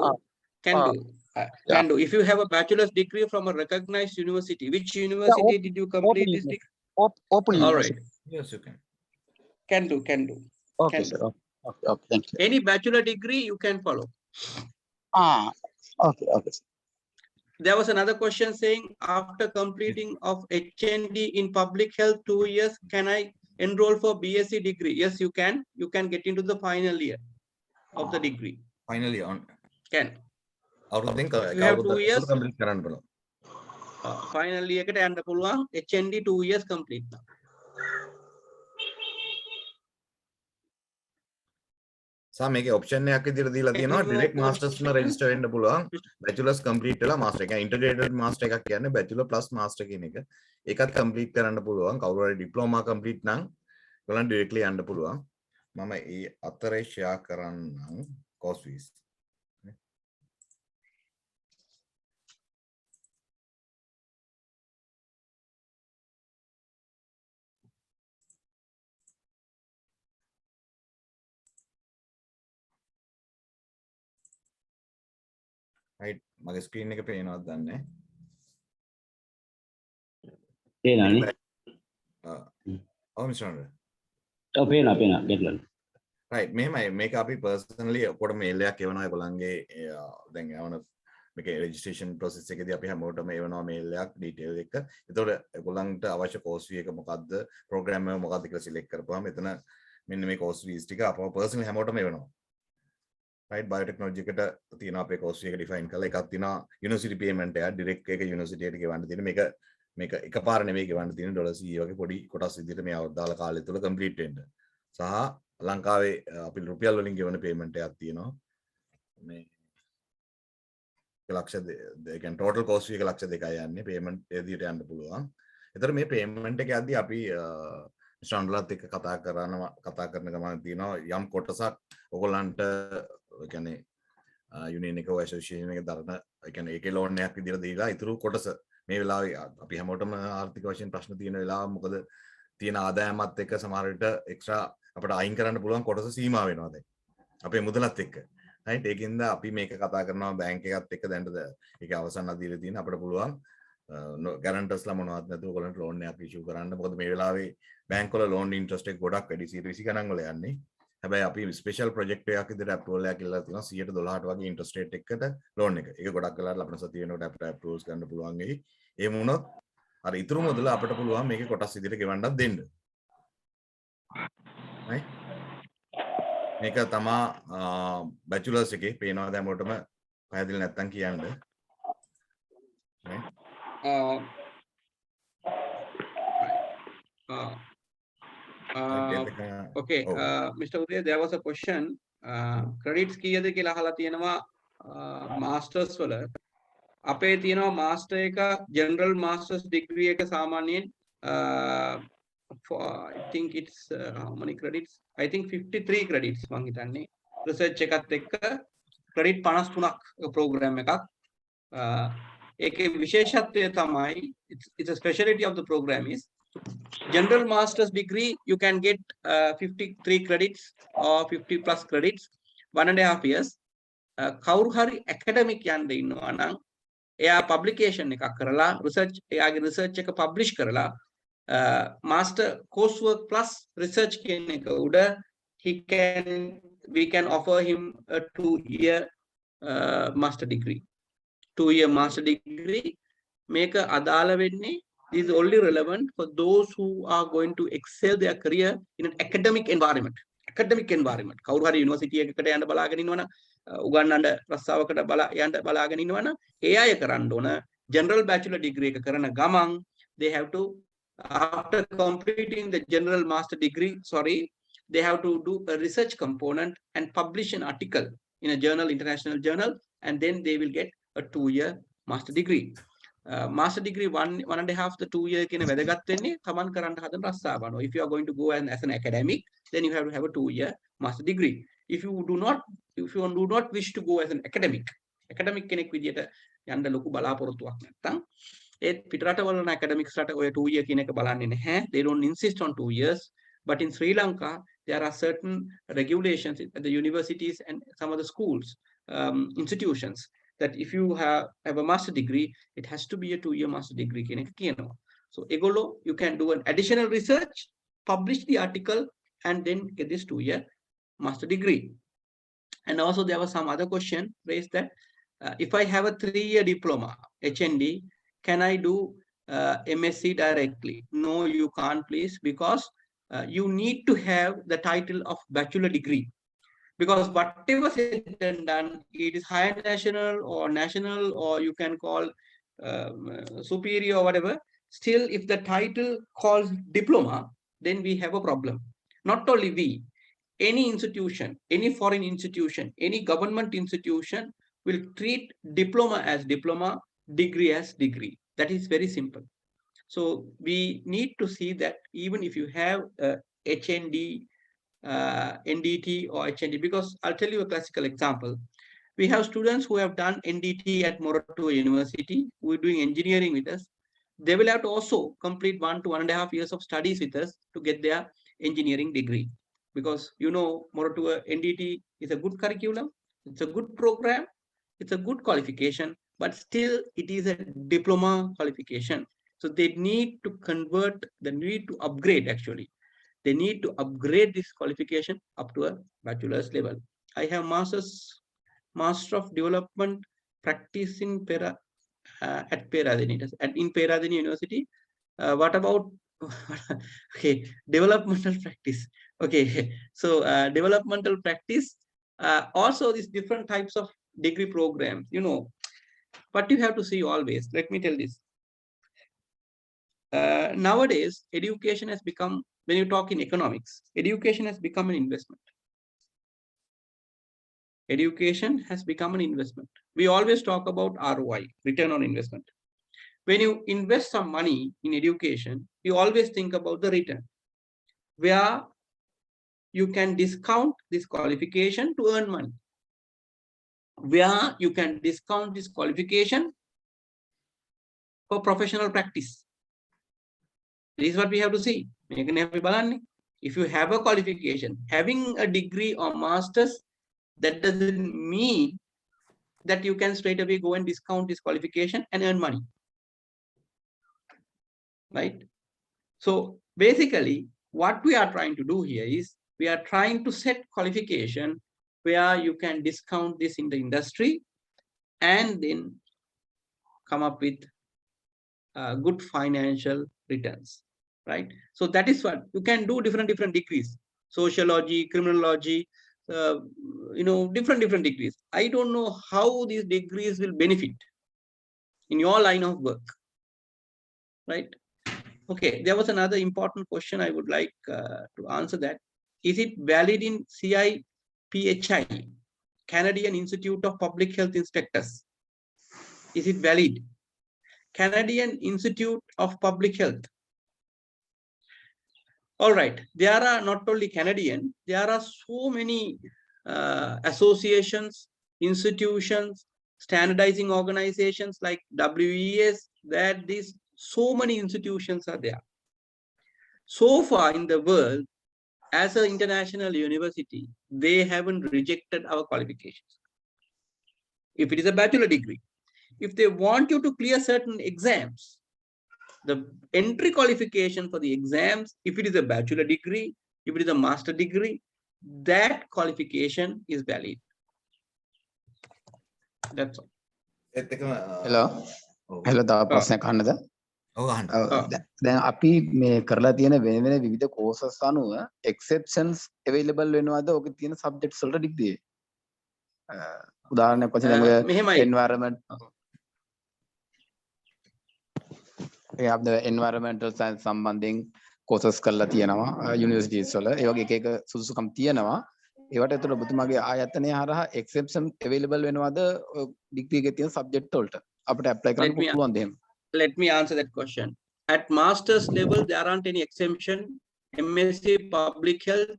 If you have a bachelor's degree from a recognized university, which university did you complete this degree? Open All university. right. yes, you can. Can do. Okay, sir. Okay, thank you. Any bachelor degree you can follow. Okay. There was another question saying, after completing of HND in public health 2 years, can I enroll for BSc degree? Yes, you can. You can get into the final year of the degree. Finally on. Can. අවුරුද්දෙන් You have 2 years. Complete කරන්න බලන්න. Final year එකට යන්න පුළුවන්. HND 2 years complete now. සා මේකේ option එකක් විදිහට දීලා තියෙනවා ඩිරෙක්ට් මාස්ටර්ස් වල රෙජිස්ටර් වෙන්න පුළුවන්. බැචලර්ස් කම්ප්ලීට් වෙලා මාස්ටර් එක ඉන්ටිග්‍රේටඩ් මාස්ටර් එකක් කියන්නේ බැචලර් ප්ලස් මාස්ටර් කියන එක. ඒකත් කම්ප්ලීට් කරන්න පුළුවන්. කවුරු හරි ඩිප්ලෝමා කම්ප්ලීට් නම් ඔයගොල්ලන් ඩිරෙක්ට්ලි යන්න පුළුවන්. මම ඒ අතරේ ෂෙයා කරන්නම් course fees. right මගේ ස්ක්‍රීන් එක පේනවද දන්නේ පේනවනේ. ඔව් මිස්ටර් පේනවා ගෙට්ලන්. right මෙහෙමයි මේක අපි personally ඔක්කොට මේල් එකක් එවනවා ඒගොල්ලන්ගේ දැන් යවන මේකේ registration process එකේදී අපි හැමෝටම එවනවා මේල් එකක් detail එක. ඒතකොට ඒගොල්ලන්ට අවශ්‍ය course fee එක මොකද්ද program එක මොකද්ද කියලා select කරපුවාම එතන මෙන්න මේ course fees ටික අපව personally හැමෝටම එවනවා. right biotechnology එකට තියෙනවා අපේ course fee එක define කරලා එකක් තියෙනවා university payment එක direct එක university එකට ගෙවන්න තියෙන මේක එකපාර නෙමෙයි ගෙවන්න තියෙන $100 වගේ පොඩි කොටස් විදිහට මේ අවදාල කාලය තුල complete වෙන්න. සහ ලංකාවේ අපි රුපියල් වලින් ගෙවන payment එකක් තියෙනවා. මේ ලක්ෂ ඒ කියන්නේ total cost fee එක ලක්ෂ 2යි යන්නේ payment ඒ විදිහට යන්න පුළුවන්. ඒතර මේ payment එක යද්දී අපි ස්ටෑන්ඩර්ඩ්ලත් එක්ක කතා කරන ගමන් තියෙනවා යම් කොටසක් ඔයගොල්ලන්ට ඒ කියන්නේ යුනියන් එක ඇසෝසියේෂන් එක දරන ඒ කියන්නේ ඒකේ ලෝන් එකක් විදිහට දීලා ඉතුරු කොටස මේ වෙලාවේ අපි හැමෝටම ආර්ථික වශයෙන් ප්‍රශ්න තියෙන වෙලාව මොකද තියෙන ආදායමත් එක්ක සමහර විට එක්ස්ට්‍රා අපිට අයින් කරන්න පුළුවන් කොටස සීමා වෙනවා දැන් අපේ මුදලත් එක්ක right ඒකින්ද අපි මේක කතා කරනවා බැංක් එකත් එක්ක දැන්ට ඒක අවසන් අදියලා තියෙන අපිට පුළුවන් ගැරන්ටර්ස්ලා මොනවද නැතුව ඔයගොල්ලන්ට ලෝන් එකක් ඉෂුව කරන්න මොකද මේ වෙලාවේ බැංක් වල ලෝන් ඉන්ට්‍රස්ට් එක ගොඩක් වැඩි 20 ගණන් වල යන්නේ හැබැයි අපි ස්පෙෂල් ප්‍රොජෙක්ට් එකක් විදිහට අප්‍රූවල් එකක් ඉල්ලලා තියෙනවා 112ට වගේ ඉන්ට්‍රස්ට් රේට් එකකට ලෝන් එක. ඒක ගොඩක් වෙලාවට අපිට සතිය වෙනකොට අපිට අප්‍රූවල්ස් ගන්න පුළුවන් වෙයි. එහෙම වුණොත් අර ඉතුරු මුදල අපිට පුළුවන් මේකේ කොටස් විදිහට ගෙවන්නත් දෙන්න. right මේක තමා බැචලර්ස් එකේ පේනවා දැන් මොකටම පැහැදිලි නැත්තම් කියන්න. Okay, Mr. Uday, there was a question. Credits කීයද කියලා අහලා තියෙනවා masters වල. අපේ තියෙනවා master එක general masters degree එක සාමාන්‍යයෙන් I think it's how many credits? I think 53 credits. Research එකත් එක්ක credit 53ක් program එකක්. ඒකේ විශේෂත්වය තමයි it's a specialty of the program is general master's degree you can get 53 credits or 50 plus credits 1.5 years. කවුරු හරි academic යන්න ඉන්නවා නම් එයා publication එකක් කරලා එයාගේ research එක publish කරලා master coursework plus research කියන එක උඩ we can offer him a 2-year master degree. 2-year master degree make a adala venni. This is only relevant for those who are going to excel their career in an academic environment. කවුරු හරි university එකකට යන්න බලාගෙන ඉන්නවනම් උගන්නන්න රස්සාවකට යන්න බලාගෙන ඉන්නවනම් ඒ අය කරන්න ඕන general bachelor degree එක කරන ගමන් they have to after completing the general master degree they have to do a research component and publish an article in a journal, international journal, and then they will get a 2-year master degree. Master degree 1.5 to 2 year කියන වැදගත් වෙන්නේ තමන් කරන්න හදන රස්සාව අනුව. If you are going to go as an academic, then you have to have a 2-year master degree. If you do not wish to go as an academic කෙනෙක් විදියට යන්න ලොකු බලාපොරොත්තුවක් නැත්නම් ඒ පිටරටවල වල academics රට ඔය 2 year කියන එක බලන්නේ නැහැ. They don't insist on 2 years. But in Sri Lanka, there are certain regulations at the universities and some of the schools, institutions, that if you have a master degree, it has to be a 2-year master degree. So, egolo, you can do an additional research, publish the article, and then get this 2-year master degree. And also, there was some other question raised that if I have a 3-year diploma, HND, can I do MSc directly? No, you can't, please, because you need to have the title of bachelor degree, because whatever said and done, it is higher national or you can call superior or whatever. Still, if the title calls diploma, then we have a problem. Not only we, any institution, any foreign institution, any government institution will treat diploma as diploma, degree as degree. That is very simple. So we need to see that even if you have HND, NDT or HND, because I'll tell you a classical example. We have students who have done NDT at Moratuwa University, who are doing engineering with us. They will have to also complete 1 to 1.5 years of studies with us to get their engineering degree. Because Moratuwa NDT is a good curriculum, it's a good program, it's a good qualification, but still it is a diploma qualification. So they need to convert, they need to upgrade actually. They need to upgrade this qualification up to a bachelor's level. I have Master of Development Practice in at Peradeniya University. What about okay, developmental practice? Okay, so developmental practice, also these different types of degree programs, what you have to see always. Let me tell this. Nowadays, education has become, when you talk in economics, education has become an investment. Education has become an investment. We always talk about ROI, return on investment. When you invest some money in education, you always think about the return, where you can discount this qualification to earn money, where you can discount this qualification for professional practice. This is what we have to see. If you have a qualification, having a degree or master's, that doesn't mean that you can straight away go and discount this qualification and earn money. Right? So basically, what we are trying to do here is we are trying to set qualification where you can discount this in the industry and then come up with good financial returns. Right? So that is what you can do. Different degrees, sociology, criminology, different degrees. I don't know how these degrees will benefit in your line of work. Right? Okay, there was another important question I would like to answer that. Is it valid in PHI, Canadian Institute of Public Health Inspectors? Is it valid? Canadian Institute of Public Health. All right, there are not only Canadian, there are so many associations, institutions, standardizing organizations like WES, that these so many institutions are there. So far in the world, as an international university, they haven't rejected our qualifications. If it is a bachelor degree, if they want you to clear certain exams, the entry qualification for the exams, if it is a bachelor degree, if it is a master degree, that qualification is valid. That's all. Hello. Hello, තව ප්‍රශ්නයක් අහන්නද? දැන් අපි මේ කරලා තියෙන වෙන වෙන විවිධ courses අනුව exceptions available වෙනවද ඔකේ තියෙන subjects වලට degree? උදාහරණයක් වශයෙන් දැන් ඔය environment environmental science සම්බන්ධයෙන් courses කරලා තියෙනවා universities වල. ඒ වගේ එක එක සුදුසුකම් තියෙනවා. ඒවට ඒතර ඔබතුමාගේ ආයතනය හරහා exception available වෙනවද degree එකේ තියෙන subject වලට? අපිට apply කරන්න පුළුවන්ද එහෙම? Let me answer that question. At master's level, there aren't any exemption. MSc public health,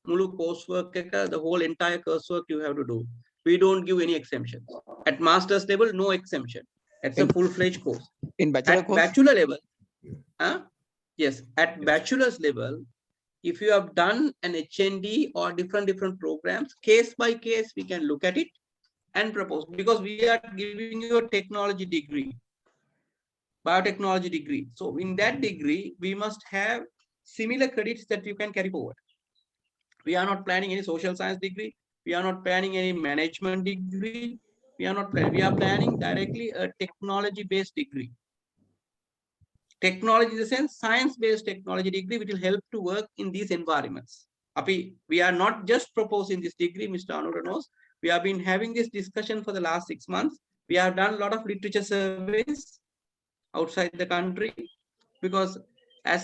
mulu coursework, the whole entire coursework you have to do. We don't give any exemptions. At master's level, no exemption. It's a full-fledged course. In bachelor course? Bachelor level, yes, at bachelor's level, if you have done an HND or different programs, case by case, we can look at it and propose, because we are giving you a technology degree. Biotechnology degree. So in that degree, we must have similar credits that you can carry forward. We are not planning any social science degree. We are not planning any management degree. We are not planning. We are planning directly a technology-based degree. Technology in the sense, science-based technology degree, which will help to work in these environments. We are not just proposing this degree, Mr. Anura knows. We have been having this discussion for the last 6 months. We have done a lot of literature surveys outside the country, because as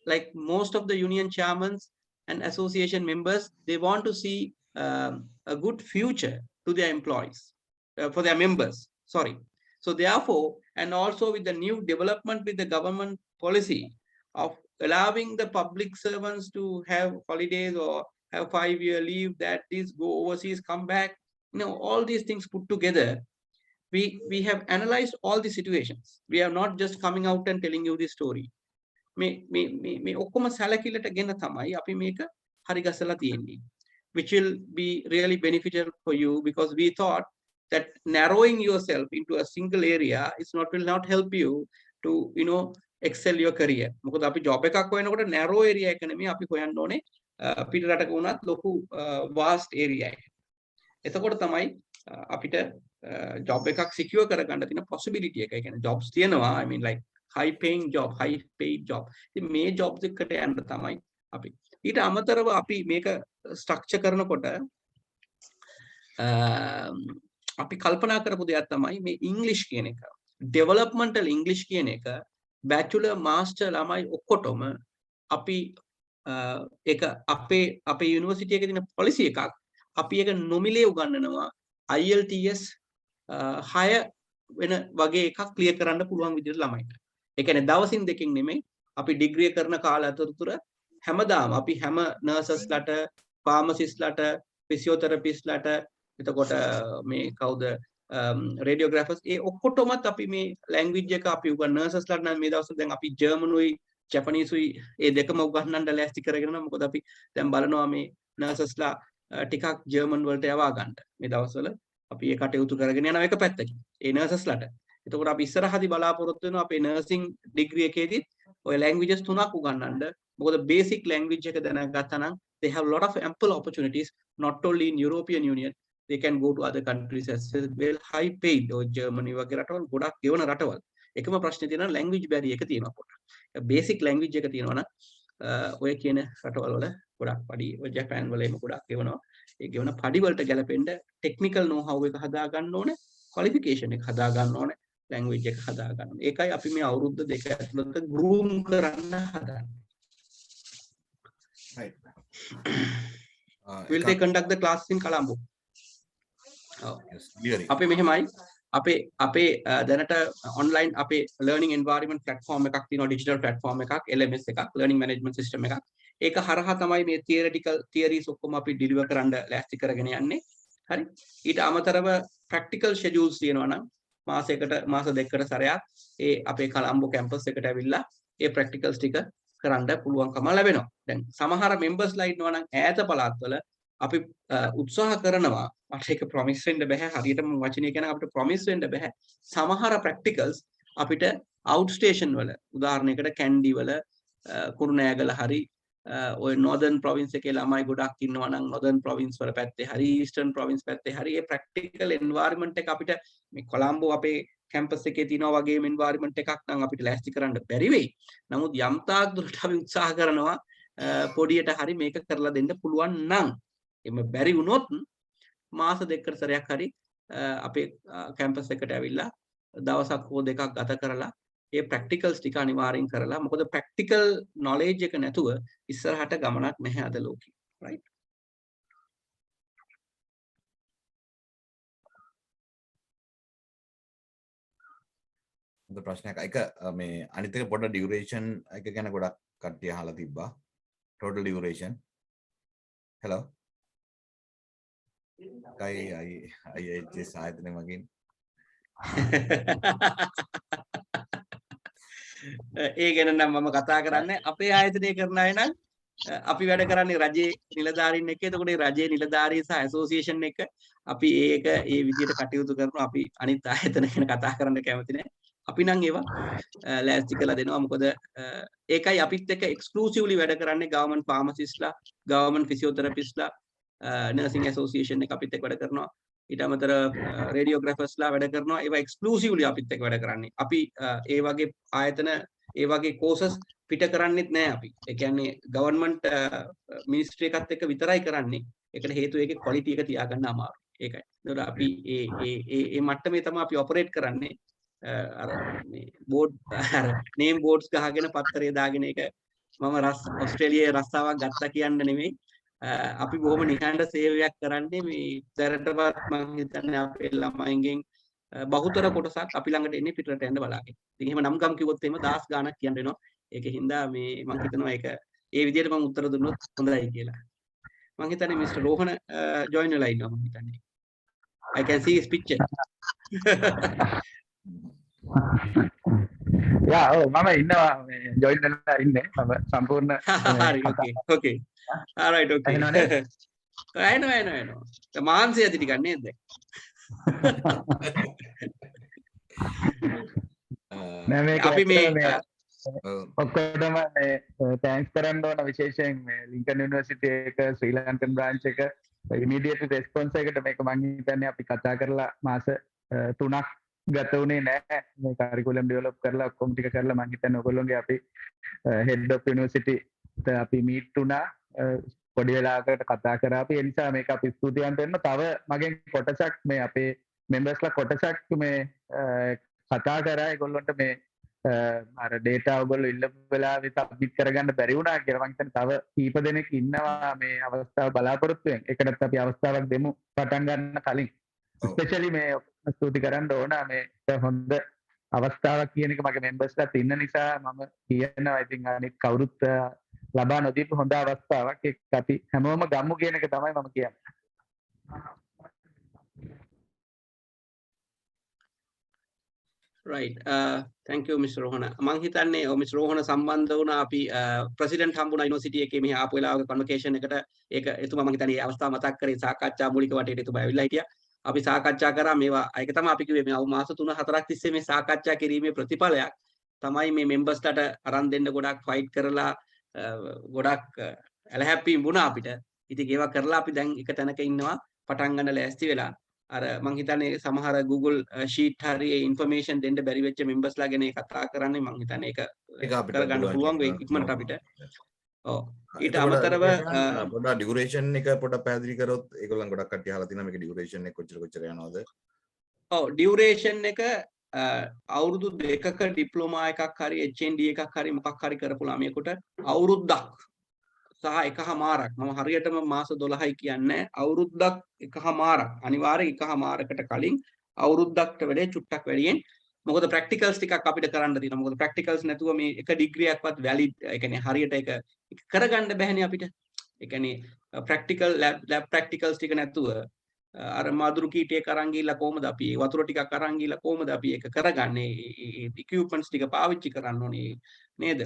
like most of the union chairmen and association members, they want to see a good future to their employees, for their members, sorry. So therefore, and also with the new development with the government policy of allowing the public servants to have holidays or have 5-year leave, that these go overseas, come back, all these things put together, we have analyzed all the situations. We are not just coming out and telling you the story. මේ ඔක්කොම සැලකිල්ලට ගෙන තමයි අපි මේක හරි ගසලා තියෙන්නේ, which will be really beneficial for you, because we thought that narrowing yourself into a single area will not help you to excel your career. මොකද අපි job එකක් හොයනකොට narrow area එක නෙමෙයි අපි හොයන්න ඕනේ පිට රටක වුණත් ලොකු vast area එක. එතකොට තමයි අපිට job එකක් secure කරගන්න තියෙන possibility එක. ඒ කියන්නේ jobs තියෙනවා, I mean like high paid job. ඉතින් මේ jobs එකට යන්න තමයි අපි. ඊට අමතරව අපි මේක structure කරනකොට අපි කල්පනා කරපු දෙයක් තමයි මේ English කියන එක. Developmental English කියන එක bachelor master ළමයි ඔක්කොටම අපි ඒක අපේ university එකේ තියෙන policy එකක්. අපි ඒක නොමිලේ උගන්වනවා IELTS 6 වෙන වගේ එකක් ක්ලියර් කරන්න පුළුවන් විදිහට ළමයිට. ඒ කියන්නේ දවසින් දෙකකින් නෙමෙයි, අපි ඩිග්‍රී කරන කාල අතරතුර හැමදාම අපි හැම නර්සස් ලට, ෆාමසිස්ට් ලට, ෆිසියෝതെරපිස්ට් ලට, එතකොට මේ කවුද රේඩියෝග්‍රාෆර්ස්, ඒ ඔක්කොටමත් අපි මේ ලැන්ග්වේජ් එක අපි උගන්වන නර්සස් ලට නම් මේ දවස්වල දැන් අපි ජර්මනුයි ජපනීසුයි ඒ දෙකම උගන්වන්න ලෑස්ති කරගෙන යනවා. මොකද අපි දැන් බලනවා මේ නර්සස්ලා ටිකක් ජර්මන් වලට යවා ගන්න මේ දවස්වල අපි ඒ කටයුතු කරගෙන යනවා එක පැත්තකින් ඒ නර්සස්ලාට. එතකොට අපි ඉස්සරහදී බලාපොරොත්තු වෙනවා අපේ නර්සින් ඩිග්‍රී එකේදීත් ඔය ලැන්ග්වේජස් 3ක් උගන්වන්න. මොකද බේසික් ලැන්ග්වේජ් එක දැනගත්තා නම් they have a lot of ample opportunities, not only in European Union, they can go to other countries as well, high paid, or Germany වගේ රටවල් ගොඩක් ගෙවන රටවල්. එකම ප්‍රශ්නේ තියෙනවා ලැන්ග්වේජ් බැරියර් එක තියෙනවා පොඩ්ඩක්. බේසික් ලැන්ග්වේජ් එක තියෙනවා නම් ඔය කියන රටවල් වල ගොඩක් පඩි, ඔය ජපාන් වල එම ගොඩක් ගෙවනවා. ඒ ගෙවන පඩි වලට ගැලපෙන්න ටෙක්නිකල් නෝ හව් එක හදා ගන්න ඕනේ, ක්වොලිෆිකේෂන් එක හදා ගන්න ඕනේ, ලැන්ග්වේජ් එක හදා ගන්න ඕනේ. ඒකයි අපි මේ අවුරුද්ද දෙක ඇතුළත ගෲම් කරන්න හදන්නේ. Right. Will they conduct the class in Colombo? Yes, clearly. අපි මෙහෙමයි අපේ දැනට online අපේ learning environment platform එකක් තියෙනවා, digital platform එකක්, LMS එකක්, learning management system එකක්. ඒක හරහා තමයි මේ theoretical theories ඔක්කොම අපි deliver කරන්න ලෑස්ති කරගෙන යන්නේ. හරි. ඊට අමතරව practical schedules තියෙනවා නම් මාස දෙකකට සැරයක් ඒ අපේ කොළඹ campus එකට ඇවිල්ලා ඒ practicals ටික කරන්න පුළුවන්කම ලැබෙනවා. දැන් සමහර members ලා ඉන්නවා නම් ඈත පළාත්වල අපි උත්සාහ කරනවා, මට ඒක ප්‍රොමිස් වෙන්න බෑ, හරියටම වචනේ කියන අපිට ප්‍රොමිස් වෙන්න බෑ. සමහර ප්‍රැක්ටිකල්ස් අපිට අවුට් ස්ටේෂන් වල, උදාහරණයකට කැන්ඩි වල, කුරුණෑගල හරි ඔය northern province එකේ ළමයි ගොඩක් ඉන්නවා නම් northern province වල පැත්තේ හරි eastern province පැත්තේ හරි ඒ practical environment එක අපිට මේ කොළඹ අපේ campus එකේ තියෙනවා වගේම environment එකක් නම් අපිට ලෑස්ති කරන්න බැරි වෙයි. නමුත් යම් තාක් දුරට අපි උත්සාහ කරනවා පොඩියට හරි මේක කරලා දෙන්න පුළුවන් නම්, එම බැරි වුණොත් මාස දෙකකට සැරයක් හරි අපේ කැම්පස් එකට ඇවිල්ලා දවසක් හෝ දෙකක් ගත කරලා ඒ ප්‍රැක්ටිකල්ස් ටික අනිවාර්යෙන් කරලා, මොකද ප්‍රැක්ටිකල් නොලෙජ් එක නැතුව ඉස්සරහට ගමනක් නැහැ අද ලෝකේ, රයිට්? හොඳ ප්‍රශ්නයක්. එක මේ අනිත් එක පොඩ ඩියුරේෂන් එක ගැන ගොඩක් කට්ටිය අහලා තිබ්බා. total duration. hello IHS ආයතනය මගින් ඒ ගැන නම් මම කතා කරන්නේ අපේ ආයතනය කරන අය නම් අපි වැඩ කරන්නේ රජයේ නිලධාරීන් එක්ක. එතකොට මේ රජයේ නිලධාරී සහ ඇසෝසියේෂන් එක අපි ඒක ඒ විදිහට කටයුතු කරනවා. අපි අනිත් ආයතන ගැන කතා කරන්න කැමති නැහැ. අපි නම් ඒවා ලෑස්ති කරලා දෙනවා. මොකද ඒකයි අපිත් එක්ක එක්ස්ක්ලූසිව්ලි වැඩ කරන්නේ ගවර්න්මන්ට් ෆාමසිස්ට්ලා, ගවර්න්මන්ට් ෆිසියෝതെරපිස්ට්ලා, නර්සින් ඇසෝසියේෂන් එක අපිත් එක්ක වැඩ කරනවා. ඊට අමතර රේඩියෝග්‍රැෆර්ස්ලා වැඩ කරනවා. ඒවා එක්ස්ක්ලූසිව්ලි අපිත් එක්ක වැඩ කරන්නේ. අපි ඒ වගේ ආයතන, ඒ වගේ කෝසස් පිට කරන්නෙත් නෑ අපි. ඒ කියන්නේ ගවර්න්මන්ට් මිනිස්ට්‍රි එකත් එක්ක විතරයි කරන්නේ. ඒකට හේතුව ඒකේ ක්වොලිටි එක තියාගන්න අමාරුයි. ඒකයි. ඒකට අපි ඒ මට්ටමේ තමයි අපි ඔපරේට් කරන්නේ. අර මේ බෝඩ් අර නේම් බෝඩ්ස් ගහගෙන පත්තරේ දාගෙන ඒක මම ඕස්ට්‍රේලියාවේ රස්සාවක් ගත්තා කියන්න නෙමෙයි. අපි බොහොම නිහඬ සේවයක් කරන්නේ. මේ දැනටවත් මම හිතන්නේ අපේ ළමයින්ගෙන් බහුතර කොටසක් අපි ළඟට එන්නේ පිටරට යන්න බලාගෙන. ඉතින් එහෙම නම් ගම් කිව්වොත් එහෙම 10 ගාණක් කියන්න වෙනවා. ඒකින්දා මේ මම හිතනවා ඒක ඒ විදිහට මම උත්තර දුන්නොත් හොඳයි කියලා. මම හිතන්නේ මිස්ටර් රෝහණ ජොයින් වෙලා ඉන්නවා මම හිතන්නේ. I can see his picture. යා ඔව් මම ඉන්නවා මේ ජොයින් වෙලා ඉන්නේ මම සම්පූර්ණ හරි okay all right okay I know මාන්සිය ඇති ටිකක් නේද අපි මේ ඔක්කොටම තෑන්ක්ස් කරන්න ඕන විශේෂයෙන් මේ ලින්කන් යුනිවර්සිටි එක ශ්‍රී ලංකන් බ්‍රාන්ච් එක ඉමීඩියට් රෙස්පොන්ස් එකට මේක මම හිතන්නේ අපි කතා කරලා මාස 3ක් ගත වුණේ නැහැ. මේ කරිකුලම් ඩෙවලොප් කරලා ඔක්කොම ටික කරලා මම හිතන්නේ ඔයගොල්ලෝගේ අපි හෙඩ් ඔෆ් යුනිවර්සිටි අපි මීට් වුණා, පොඩි වෙලාවකට කතා කරා. අපි ඒ නිසා මේක අපි ස්තුතිවන්ත වෙන්න. තව මගෙන් කොටසක් මේ අපේ මෙම්බර්ස්ලා කොටසක් මේ කතා කරා ඒගොල්ලන්ට මේ අර ඩේටා ඔයගොල්ලෝ ඉල්ලපු වෙලාවෙ සබ්මිට් කරගන්න බැරි වුණා කියලා. මම හිතන්නේ තව කීප දෙනෙක් ඉන්නවා මේ අවස්ථාව බලාපොරොත්තු වෙන. ඒකටත් අපි අවස්ථාවක් දෙමු පටන් ගන්න කලින්. ස්පෙෂලි මේ ස්තුති කරන්න ඕන මේ හොඳ අවස්ථාවක් කියන එක මගේ මෙම්බර්ස්ලාත් ඉන්න නිසා මම කියනවා. ඉතින් අනිත් කවුරුත් ලබා නොදීපු හොඳ අවස්ථාවක්. ඒක අපි හැමෝම ගමු කියන එක තමයි මම කියන්නේ. right thank you Mr. Rohana. මම හිතන්නේ Mr. Rohana සම්බන්ධ වුණා අපි ප්‍රෙසිඩන්ට් හම්බුණා යුනිවර්සිටි එකේ මෙහි ආපු වෙලාවක කන්වොකේෂන් එකට. ඒක එතුමා මම හිතන්නේ ඒ අවස්ථාව මතක් කරේ සාකච්ඡා මූලික වටේට එතුමා ඇවිල්ලා හිටියා. අපි සාකච්ඡා කරා මේවා. ඒක තමයි අපි කිව්වේ මේ මාස 3-4ක් තිස්සේ මේ සාකච්ඡා කිරීමේ ප්‍රතිඵලයක් තමයි මේ මෙම්බර්ස්ලාට අරන් දෙන්න ගොඩක් ෆයිට් කරලා ගොඩක් ඇලහැප්පීම් වුණා අපිට. ඉතින් ඒවා කරලා අපි දැන් එක තැනක ඉන්නවා පටන් ගන්න ලෑස්ති වෙලා. අර මම හිතන්නේ සමහර Google sheet හරි ඒ information දෙන්න බැරි වෙච්ච මෙම්බර්ස්ලා ගැන කතා කරන්නේ. මම හිතන්නේ ඒක කරගන්න පුළුවන් වෙයි ඉක්මනට අපිට. ඔව් ඊට අමතරව පොඩ ඩියුරේෂන් එක පොඩ පැහැදිලි කරොත් ඒගොල්ලන් ගොඩක් කට්ටිය අහලා තිනවා මේක ඩියුරේෂන් එක කොච්චර යනවද? ඔව් ඩියුරේෂන් එක අවුරුදු 2ක ඩිප්ලෝමා එකක් හරි HND එකක් හරි මොකක් හරි කරපු ළමයෙකුට අවුරුද්දක් සහ එකහමාරක්, මම හරියටම මාස 12යි කියන්නේ, අවුරුද්දක් එකහමාරක් අනිවාර්යෙන් එකහමාරකට කලින් අවුරුද්දකට වැඩි චුට්ටක් වැඩියෙන් මොකද ප්‍රැක්ටිකල්ස් ටිකක් අපිට කරන්න තියෙනවා. මොකද ප්‍රැක්ටිකල්ස් නැතුව මේ එක ඩිග්‍රී එකක්වත් වැලිඩ් ඒ කියන්නේ හරියට ඒක කරගන්න බැහැනේ අපිට. ඒ කියන්නේ ප්‍රැක්ටිකල් ලැබ් ප්‍රැක්ටිකල්ස් ටික නැතුව අර මාදුරු කීටයක් අරන් ගිහලා කොහමද අපි වතුර ටිකක් අරන් ගිහලා කොහමද අපි ඒක කරගන්නේ? ඒ ඉක්විප්මන්ට්ස් ටික පාවිච්චි කරන්න ඕනේ නේද?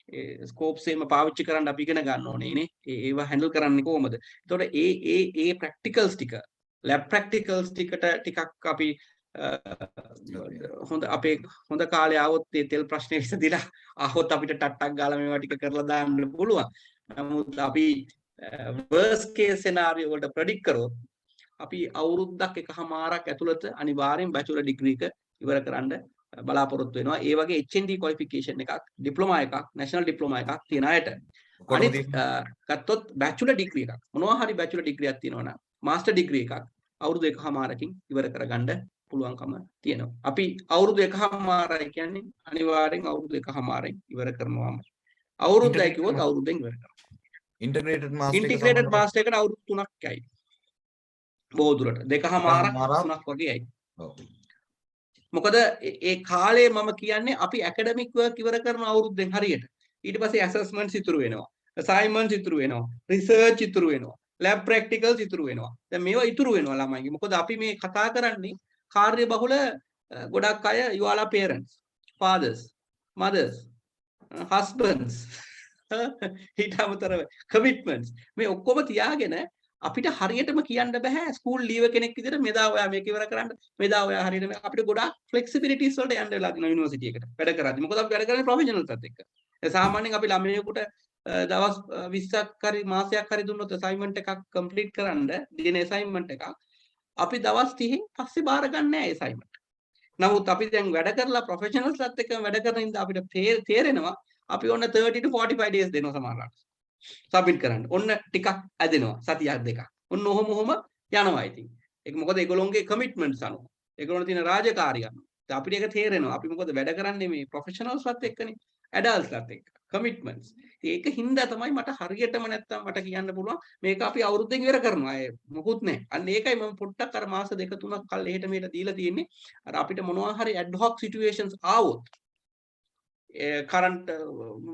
ඒ ස්කෝප්ස් එහෙම පාවිච්චි කරන්න අපි ඉගෙන ගන්න ඕනේ නේ. ඒවා හැන්ඩල් කරන්නේ කොහමද? එතකොට ඒ ප්‍රැක්ටිකල්ස් ටික ලැබ් ප්‍රැක්ටිකල්ස් ටිකක් අපි හොඳ කාලේ ආවොත් ඒ තෙල් ප්‍රශ්නේ විසඳිලා ආවොත් අපිට ටට්ටක් ගාලා මේවා ටික කරලා දාන්න පුළුවන්. නමුත් අපි worst case scenario වලට predict කරොත් අපි අවුරුද්දක් එකමාරක් ඇතුළත අනිවාර්යෙන් බැචලර් ඩිග්‍රී එක ඉවර කරන්න බලාපොරොත්තු වෙනවා. ඒ වගේ HND qualification එකක්, ඩිප්ලෝමා එකක්, නැෂනල් ඩිප්ලෝමා එකක් තියන අයට. අනිත් ගත්තොත් බැචලර් ඩිග්‍රී එකක්. මොනවා හරි බැචලර් ඩිග්‍රී එකක් තියෙනවා නම් මාස්ටර් ඩිග්‍රී එකක් අවුරුදු එකමාරකින් ඉවර කරගන්න පුළුවන්කම තියෙනවා. අපි අවුරුදු එකමාරයි කියන්නේ අනිවාර්යෙන් අවුරුදු එකමාරෙන් ඉවර කරනවාම. අවුරුද්දයි කිව්වොත් අවුරුද්දෙන් ඉවර කරනවා. ඉන්ටිග්‍රේටඩ් මාස්ටර් එකට අවුරුදු 3ක්යි. බොහෝ දුරට 2මාරක් 3ක් වගේ යයි. මොකද ඒ කාලේ මම කියන්නේ අපි ඇකඩමික් වර්ක් ඉවර කරන අවුරුද්දෙන් හරියට. ඊට පස්සේ ඇසස්මන්ට්ස් ඉතුරු වෙනවා. අසයින්මන්ට්ස් ඉතුරු වෙනවා. රිසර්ච් ඉතුරු වෙනවා. ලැබ් ප්‍රැක්ටිකල්ස් ඉතුරු වෙනවා. දැන් මේවා ඉතුරු වෙනවා ළමයිගේ. මොකද අපි මේ කතා කරන්නේ කාර්ය බහුල ගොඩක් අය you all are parents, fathers, mothers, husbands. ඊට අමතරව commitments. මේ ඔක්කොම තියාගෙන අපිට හරියටම කියන්න බෑ ස්කූල් ලීව කෙනෙක් විදිහට මෙදා ඔයා මේක ඉවර කරන්න මෙදා ඔයා හරියට අපිට ගොඩාක් ෆ්ලෙක්සිබිලිටිස් වලට යන්න වෙලා තියෙනවා යුනිවර්සිටි එකට වැඩ කරද්දි. මොකද අපි වැඩ කරන්නේ ප්‍රොෆෙෂනල්ස්ත් එක්ක. ඒ සාමාන්‍යයෙන් අපි ළමයෙකුට දවස් 20ක් හරි මාසයක් හරි දුන්නොත් අසයින්මන්ට් එකක් කම්ප්ලීට් කරන්න දෙන අසයින්මන්ට් එකක් අපි දවස් 30න් පස්සේ බාර ගන්න නෑ ඒ අසයින්මන්ට්. නමුත් අපි දැන් වැඩ කරලා ප්‍රොෆෙෂනල්ස්ත් එක්ක වැඩ කරන ඉඳ අපිට තේරෙනවා අපි ඔන්න 30 to 45 days දෙනවා සමහරවිට. සබ්මිට් කරන්න. ඔන්න ටිකක් ඇදෙනවා සතියක් දෙකක්. ඔන්න ඔහොම යනවා ඉතින්. ඒක මොකද ඒගොල්ලෝගේ කමිට්මන්ට්ස් අනුව. ඒගොල්ලෝ තියෙන රාජකාරිය අනුව. අපිට ඒක තේරෙනවා. අපි මොකද වැඩ කරන්නේ මේ ප්‍රොෆෙෂනල්ස්වත් එක්කනේ. ඇඩල්ට්ස්ලත් එක්ක. කමිට්මන්ට්ස්. ඒක හින්දා තමයි මට හරියටම නැත්තම් මට කියන්න පුළුවන් මේක අපි අවුරුද්දෙන් ඉවර කරනවා. ඒ මොකුත් නැහැ. අන්න ඒකයි මම පොඩ්ඩක් අර මාස දෙක තුනක් කල් එහෙට මෙහෙට දීලා තියෙන්නේ. අර අපිට මොනවා හරි ad hoc situations ආවොත් කරන්ට්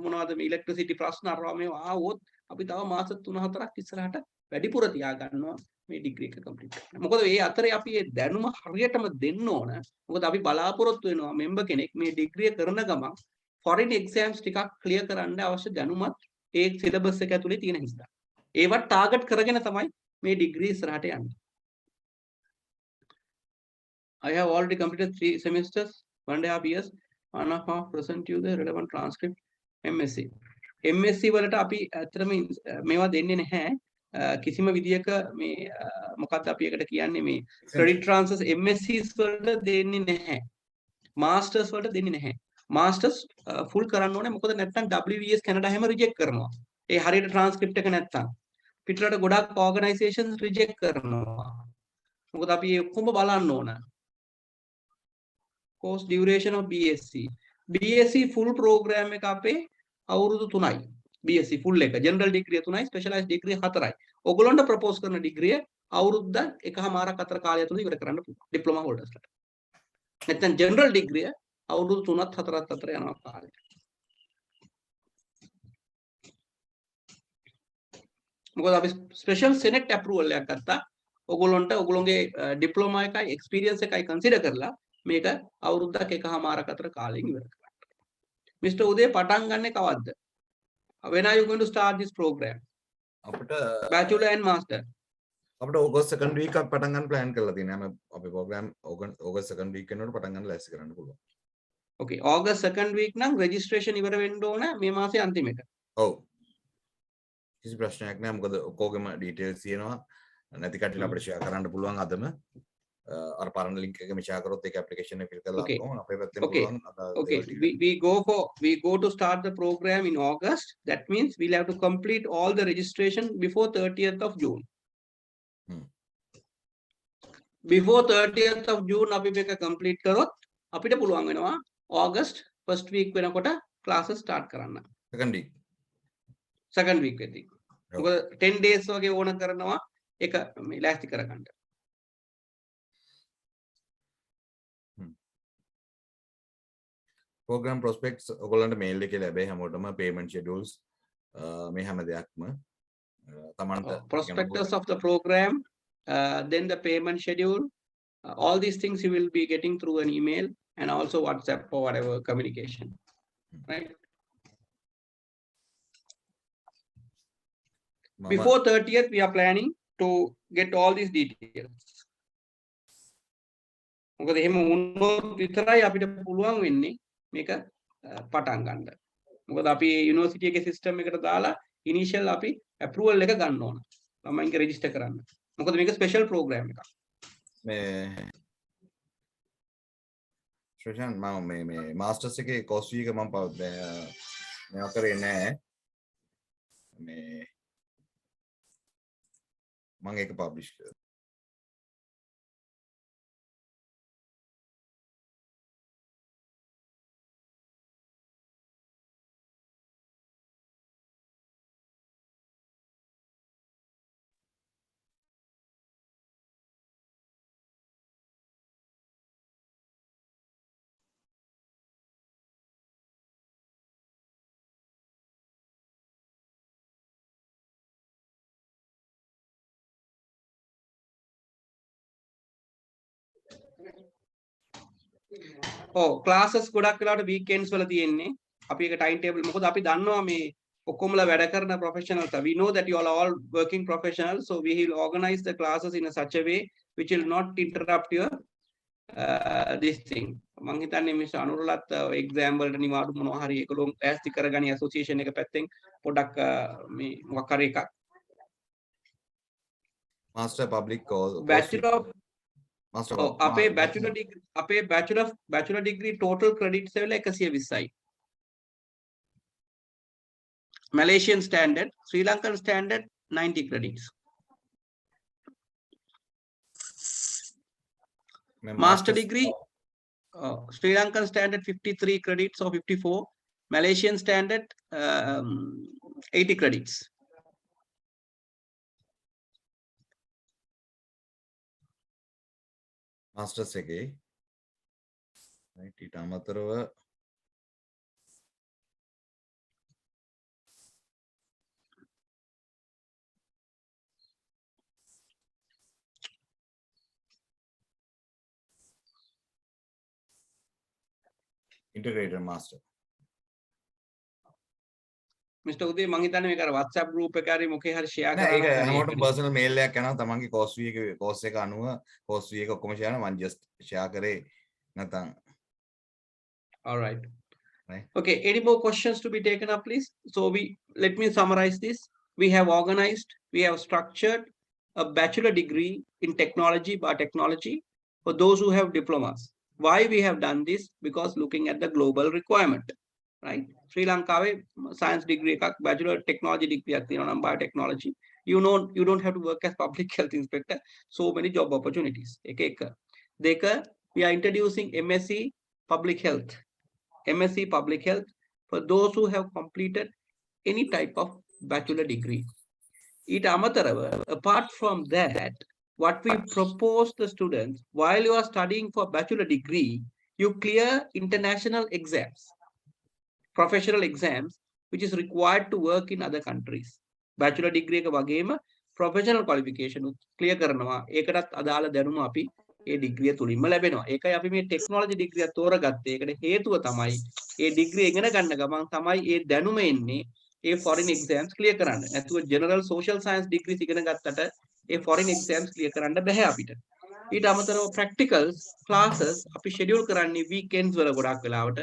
මොනවද මේ ඉලෙක්ට්‍රිසිටි ප්‍රශ්න අරවා මේවා ආවොත් අපි තව මාස 3-4ක් ඉස්සරහට වැඩිපුර තියා ගන්නවා මේ ඩිග්‍රී එක කම්ප්ලීට් කරන්න. මොකද මේ අතරේ අපි මේ දැනුම හරියටම දෙන්න ඕන. මොකද අපි බලාපොරොත්තු වෙනවා මෙම්බර් කෙනෙක් මේ ඩිග්‍රිය කරන ගමන් ෆොරින් එක්සෑම්ස් ටිකක් ක්ලියර් කරන්න අවශ්‍ය දැනුමත් ඒ සිලබස් එක ඇතුලේ තියෙන නිසා. ඒවත් ටාගට් කරගෙන තමයි මේ ඩිග්‍රී ඉස්සරහට යන්නේ. I have already completed 3 semesters, 1.5 years. 1.5 present you the relevant transcript MSc. MSc වලට අපි ඇත්තටම මේවා දෙන්නේ නැහැ. කිසිම විදියක මේ මොකක්ද අපි එකට කියන්නේ මේ credit transfers MScs වලට දෙන්නේ නැහැ. masters වලට දෙන්නේ නැහැ. masters full කරන්න ඕනේ. මොකද නැත්තම් WVS කැනඩා හැම රිජෙක්ට් කරනවා. ඒ හරියට transcript එක නැත්තම්. පිටරට ගොඩක් organizations රිජෙක්ට් කරනවා. මොකද අපි ඒ ඔක්කොම බලන්න ඕන. course duration of BSc. BSc full program එක අපේ අවුරුදු 3යි. BSc full එක general degree 3යි, specialized degree 4යි. ඔයගොල්ලන්ට propose කරන degree අවුරුද්ද එකමාරක් අතර කාලය තුල ඉවර කරන්න පුළුවන් diploma holders ලාට. නැත්නම් general degree අවුරුදු 3ත් 4ත් අතර යනවා කාලය. මොකද අපි special senate approval එකක් ගත්තා. ඔයගොල්ලන්ට ඔයගොල්ලන්ගේ diploma එකයි experience එකයි consider කරලා මේක අවුරුද්දක් එකමාරක් අතර කාලෙකින් ඉවර කරන්න. Mr. උදේ පටන් ගන්නෙ කවද්ද? When are you going to start this program? අපිට Bachelor and Master. අපිට August 2nd week එක පටන් ගන්න plan කරලා තියෙනවා. අපේ program August 2nd week වෙනකොට පටන් ගන්න ලෑස්ති කරන්න පුළුවන්. Okay, August 2nd week නම් registration ඉවර වෙන්න ඕන මේ මාසේ අන්තිමේට. ඔව්. කිසි ප්‍රශ්නයක් නැහැ. මොකද ඔක්කොගෙම details තියෙනවා. නැති කට්ටියට අපිට share කරන්න පුළුවන් අදම. අර පරණ link එක මේ share කරොත් ඒක application එක fill කරලා අපෝ අපේ පැත්තෙන් පුළුවන්. Okay, we go to start the program in August. That means we'll have to complete all the registration before 30th of June. Before 30th of June අපි මේක complete කරොත් අපිට පුළුවන් වෙනවා August first week වෙනකොට classes start කරන්න. Second week වෙදී. මොකද 10 days වගේ ඕන කරනවා ඒක මේ ලෑස්ති කරගන්න. program prospects ඔයගොල්ලන්ට mail එකේ ලැබෙයි හැමෝටම payment schedules මේ හැම දෙයක්ම තමන්ට prospectus of the program, then the payment schedule, all these things you will be getting through an email and also WhatsApp or whatever communication, right? Before 30th, we are planning to get all these details. මොකද එහෙම වුණොත් විතරයි අපිට පුළුවන් වෙන්නේ මේක පටන් ගන්න. මොකද අපි යුනිවර්සිටි එකේ සිස්ටම් එකට දාලා ඉනිෂියල් අපි අප්‍රූවල් එක ගන්න ඕන. ළමයින්ගේ රෙජිස්ටර් කරන්න. මොකද මේක ස්පෙෂල් ප්‍රෝග්‍රෑම් එකක්. මේ ශ්‍රේෂන් මම මේ මාස්ටර්ස් එකේ කෝස් ෆී එක මම මේව කරේ නෑ. මේ මම ඒක පබ්ලිෂ් කරා. classes ගොඩක් වෙලාවට weekends වල තියෙන්නේ. අපි ඒක time table මොකද අපි දන්නවා මේ ඔක්කොමලා වැඩ කරන professionals. We know that you all are all working professionals, so we will organize the classes in a such a way which will not interrupt your this thing. මම හිතන්නේ මිස් අනුරලත් exam වලට නිවාඩු මොනවා හරි ඒකලොම් ඈස්ති කරගනි association එක පැත්තෙන් පොඩක් මේ මොකක් හරි එකක්. master public course bachelor of master අපේ bachelor degree අපේ bachelor degree total credits එවල 120යි. Malaysian standard, Sri Lankan standard 90 credits. Master degree, Sri Lankan standard 53 credits or 54. Malaysian standard 80 credits. masters එකේ right ඊට අමතරව integrated master Mr. Uday මං හිතන්නේ මේක අර WhatsApp group එකේ හරි මොකේ හරි share නෑ ඒක කරනවා. හැමෝටම personal mail එකක් යනවා තමන්ගේ course fee එක course එක අනුව course fee එක ඔක්කොම share කරනවා මම just share කරේ නැත්නම් All right. Right. Okay, any more questions to be taken up, please? So let me summarize this. We have organized, we have structured a bachelor degree in technology, biotechnology for those who have diplomas. Why we have done this? Because looking at the global requirement, right? Sri Lanka science degree, bachelor technology degree, biotechnology. You know, you don't have to work as public health inspector. So many job opportunities. We are introducing MSc public health. MSc Public Health for those who have completed any type of bachelor degree. Apart from that, what we propose the students, while you are studying for bachelor degree, you clear international exams, professional exams, which is required to work in other countries. Bachelor degree professional qualification clear කරනවා. ඒකටත් අදාළ දැනුම අපි ඒ ඩිග්‍රිය තුලින්ම ලැබෙනවා. ඒකයි අපි මේ ටෙක්නොලොජි ඩිග්‍රිය තෝරගත්තේ. ඒකට හේතුව තමයි ඒ ඩිග්‍රිය ඉගෙන ගන්න ගමන් තමයි ඒ දැනුම එන්නේ ඒ foreign exams clear කරන්න. නැතුව general social science degrees ඉගෙන ගත්තට ඒ foreign exams clear කරන්න බෑ අපිට. ඊට අමතරව practicals classes අපි schedule කරන්නේ weekends වල ගොඩක් වෙලාවට